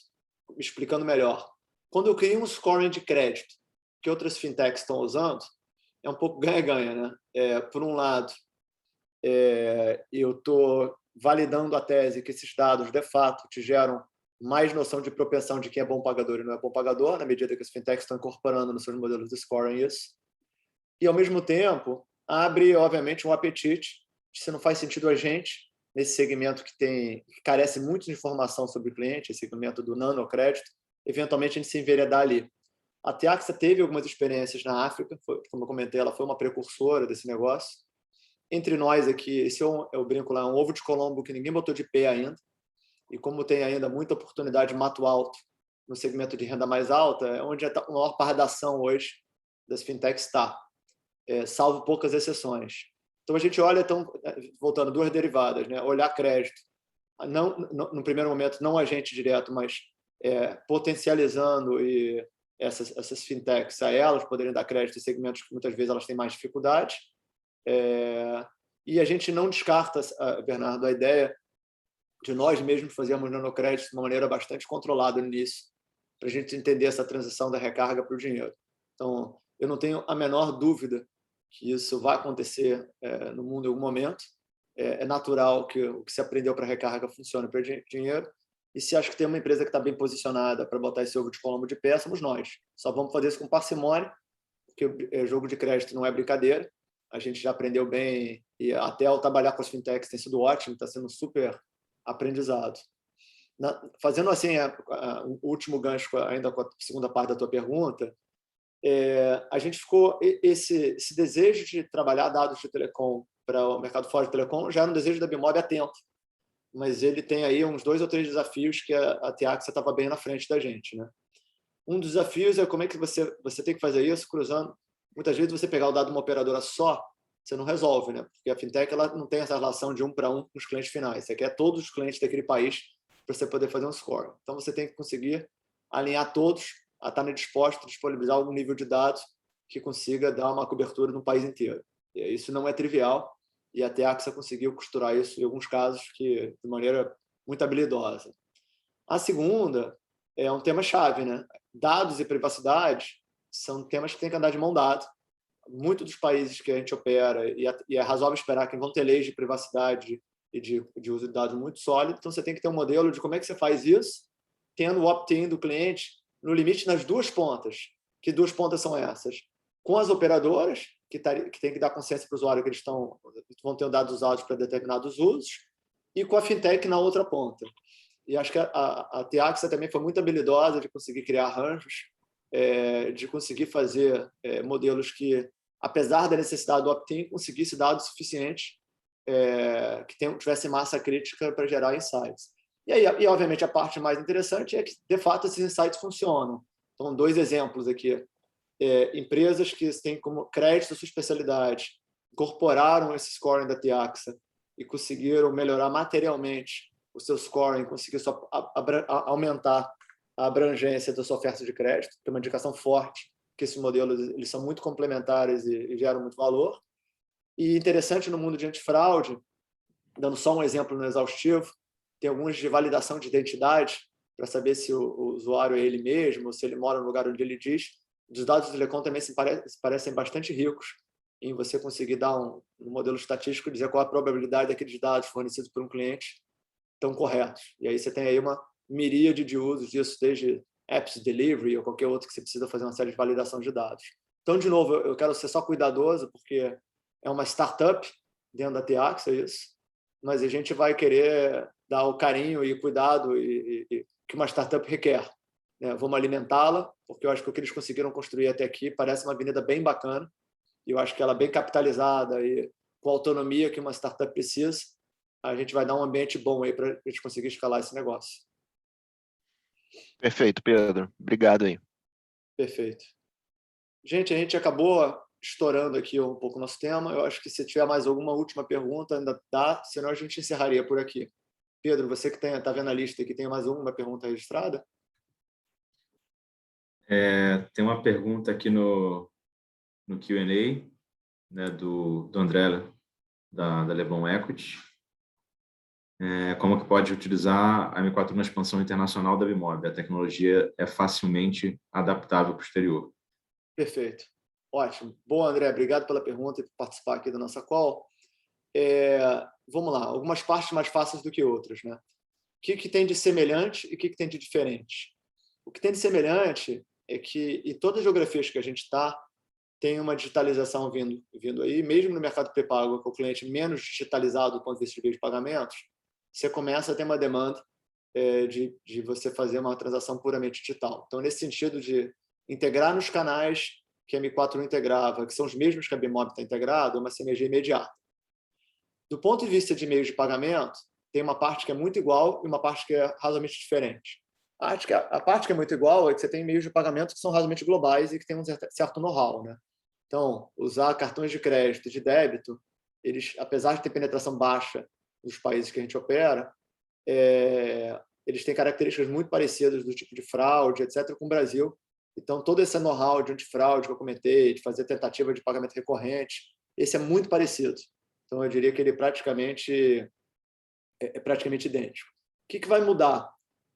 [SPEAKER 2] Explicando melhor. Quando eu crio um scoring de crédito que outras fintechs estão usando, é um pouco ganha-ganha, né? Por um lado, eu estou validando a tese que esses dados, de fato, te geram mais noção de propensão de quem é bom pagador e não é bom pagador, na medida que as fintechs estão incorporando nos seus modelos de scoring isso. E, ao mesmo tempo, abre, obviamente, um apetite, se não faz sentido a gente, nesse segmento que carece muito de informação sobre o cliente, esse segmento do nanocrédito, eventualmente a gente se enveredar ali. A Tiaxa teve algumas experiências na África, como eu comentei, ela foi uma precursora desse negócio. Entre nós aqui, esse eu brinco lá, é um ovo de Colombo que ninguém botou de pé ainda, e como tem ainda muita oportunidade de mato alto no segmento de renda mais alta, é onde a maior pardação hoje das fintechs está, salvo poucas exceções. Então, a gente olha, voltando, 2 derivadas, né? Olhar crédito, não, no primeiro momento, não agente direto, mas potencializando e essas fintechs a elas poderem dar crédito em segmentos que muitas vezes elas têm mais dificuldade. E a gente não descarta, Bernardo, a ideia de nós mesmos fazermos nanocrédito de uma maneira bastante controlada no início, para a gente entender essa transição da recarga para o dinheiro. Então, eu não tenho a menor dúvida que isso vai acontecer no mundo em algum momento. É natural que o que se aprendeu para recarga funcione para dinheiro. E se acho que tem uma empresa que está bem posicionada para botar esse ovo de Colombo de pé, somos nós. Só vamos fazer isso com parcimônia, porque jogo de crédito não é brincadeira. A gente já aprendeu bem e até ao trabalhar com as fintechs tem sido ótimo, está sendo super aprendizado. Fazendo assim o último gancho, ainda com a segunda parte da tua pergunta, a gente ficou esse desejo de trabalhar dados de telecom para o mercado fora de telecom já era um desejo da Bemob há tempo, mas ele tem aí uns 2 ou 3 desafios que a Tiaxa estava bem na frente da gente, né? Um dos desafios é como é que você tem que fazer isso cruzando. Muitas vezes você pegar o dado de uma operadora só, você não resolve, né? Porque a fintech ela não tem essa relação de 1 para 1 com os clientes finais. Você quer todos os clientes daquele país para você poder fazer um score. Então você tem que conseguir alinhar todos a estar disposto a disponibilizar algum nível de dados que consiga dar uma cobertura no país inteiro. E isso não é trivial e a Tiaxa conseguiu costurar isso em alguns casos de maneira muito habilidosa. A segunda é um tema-chave, né? Dados e privacidade são temas que têm que andar de mão dada. Muitos dos países que a gente opera, e é razoável esperar que vão ter leis de privacidade e de uso de dados muito sólidos, então você tem que ter um modelo de como é que você faz isso, tendo o opt-in do cliente no limite nas 2 pontas. Que 2 pontas são essas? Com as operadoras, que tem que dar consciência para o usuário que eles vão ter dados usados para determinados usos, e com a fintech na outra ponta. E acho que a Tiaxa também foi muito habilidosa de conseguir criar arranjos, de conseguir fazer modelos que, apesar da necessidade do opt-in, conseguisse dados suficientes que tivesse massa crítica para gerar insights. E, obviamente, a parte mais interessante é que, de fato, esses insights funcionam. Então, 2 exemplos aqui. Empresas que têm como crédito a sua especialidade incorporaram esse scoring da Tiaxa e conseguiram melhorar materialmente o seu scoring, conseguir aumentar a abrangência da sua oferta de crédito, que é uma indicação forte que esses modelos eles são muito complementares e geram muito valor. E interessante no mundo de antifraude, dando só um exemplo no exaustivo, tem alguns de validação de identidade para saber se o usuário é ele mesmo, ou se ele mora no lugar onde ele diz. Os dados do Telecom também se parecem bastante ricos em você conseguir dar um modelo estatístico, dizer qual a probabilidade daqueles dados fornecidos por um cliente estão corretos. E aí você tem aí uma miríade de usos disso, desde apps delivery ou qualquer outro que você precisa fazer uma série de validação de dados. Então, de novo, eu quero ser só cuidadoso, porque é uma startup dentro da Tiaxa, isso, mas a gente vai querer dar o carinho e cuidado que uma startup requer. Vamos alimentá-la, porque eu acho que o que eles conseguiram construir até aqui parece uma avenida bem bacana, e eu acho que ela bem capitalizada e com a autonomia que uma startup precisa, a gente vai dar um ambiente bom aí para a gente conseguir escalar esse negócio.
[SPEAKER 5] Perfeito, Pedro. Obrigado aí.
[SPEAKER 2] Perfeito. Gente, a gente acabou estourando aqui um pouco o nosso tema. Eu acho que se tiver mais alguma última pergunta, ainda dá, senão a gente encerraria por aqui. Pedro, você que está vendo a lista aqui, tem mais uma pergunta registrada?
[SPEAKER 1] Tem uma pergunta aqui no Q&A, né, do André, da Lebon Equity. Como que pode utilizar a M4 na expansão internacional da Bimob? A tecnologia é facilmente adaptável para o exterior.
[SPEAKER 2] Perfeito. Ótimo. Bom, André, obrigado pela pergunta e por participar aqui da nossa call. Vamos lá, algumas partes mais fáceis do que outras, né? O que tem de semelhante e o que tem de diferente? O que tem de semelhante é que, em todas as geografias que a gente está, tem uma digitalização vindo aí, mesmo no mercado pré-pago, que é o cliente menos digitalizado do ponto de vista de pagamentos, você começa a ter uma demanda de você fazer uma transação puramente digital. Então, nesse sentido de integrar nos canais que a M4 integrava, que são os mesmos que a Bimob está integrado, é uma sinergia imediata. Do ponto de vista de meios de pagamento, tem uma parte que é muito igual e uma parte que é razoavelmente diferente. A parte que é muito igual é que você tem meios de pagamento que são razoavelmente globais e que tem um certo know-how, né? Então, usar cartões de crédito e de débito, eles, apesar de ter penetração baixa nos países que a gente opera, eles têm características muito parecidas do tipo de fraude, etc., com o Brasil. Então, todo esse know-how de antifraude que eu comentei, de fazer tentativa de pagamento recorrente, esse é muito parecido. Então, eu diria que ele é praticamente idêntico. O que vai mudar?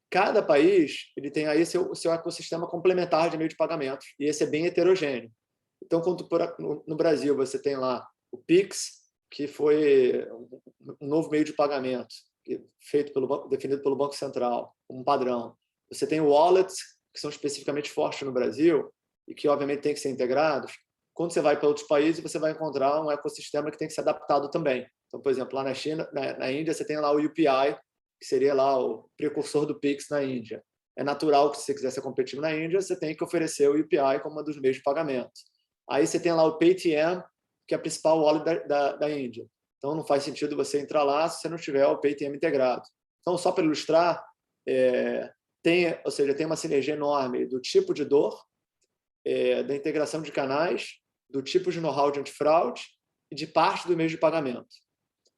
[SPEAKER 2] Cada país ele tem aí seu ecossistema complementar de meio de pagamentos, e esse é bem heterogêneo. Então, quando no Brasil você tem lá o Pix, que foi um novo meio de pagamento, definido pelo Banco Central, como um padrão. Você tem wallets, que são especificamente fortes no Brasil, e que, obviamente, têm que ser integrados. Quando você vai para outros países, você vai encontrar um ecossistema que tem que ser adaptado também. Então, por exemplo, lá na China, na Índia, você tem lá o UPI, que seria lá o precursor do Pix na Índia. É natural que, se você quiser ser competitivo na Índia, você tem que oferecer o UPI como um dos meios de pagamento. Aí você tem lá o Paytm, que é a principal wallet da Índia. Então, não faz sentido você entrar lá se você não tiver o Paytm integrado. Então, só para ilustrar, tem uma sinergia enorme do tipo de dor, da integração de canais, do tipo de know-how de antifraude e de parte do meio de pagamento.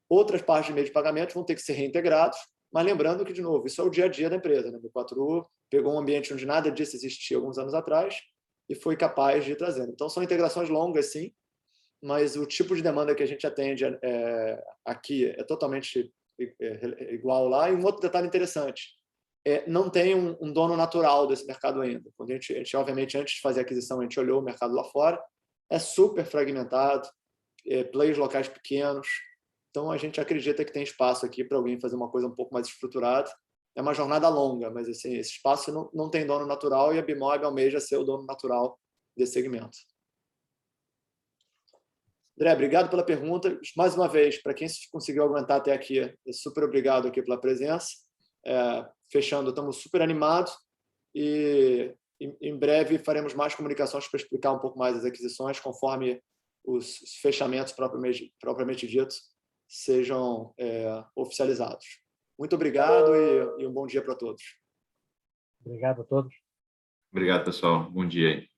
[SPEAKER 2] Outras partes do meio de pagamento vão ter que ser reintegrados, mas lembrando que, de novo, isso é o dia a dia da empresa. Né? O M4U pegou um ambiente onde nada disso existia alguns anos atrás e foi capaz de ir trazendo. Então, são integrações longas, sim, mas o tipo de demanda que a gente atende aqui é totalmente igual lá. E um outro detalhe interessante, não tem um dono natural desse mercado ainda. Quando a gente, obviamente, antes de fazer a aquisição, a gente olhou o mercado lá fora, é super fragmentado, players locais pequenos. Então, a gente acredita que tem espaço aqui para alguém fazer uma coisa um pouco mais estruturada. É uma jornada longa, mas assim, esse espaço não tem dono natural e a Bimob almeja ser o dono natural desse segmento. André, obrigado pela pergunta. Mais uma vez, para quem conseguiu aguentar até aqui, super obrigado aqui pela presença. Fechando, estamos super animados e em breve faremos mais comunicações para explicar um pouco mais as aquisições, conforme os fechamentos propriamente ditos sejam oficializados. Muito obrigado e um bom dia para todos.
[SPEAKER 3] Obrigado a todos.
[SPEAKER 1] Obrigado, pessoal. Bom dia aí.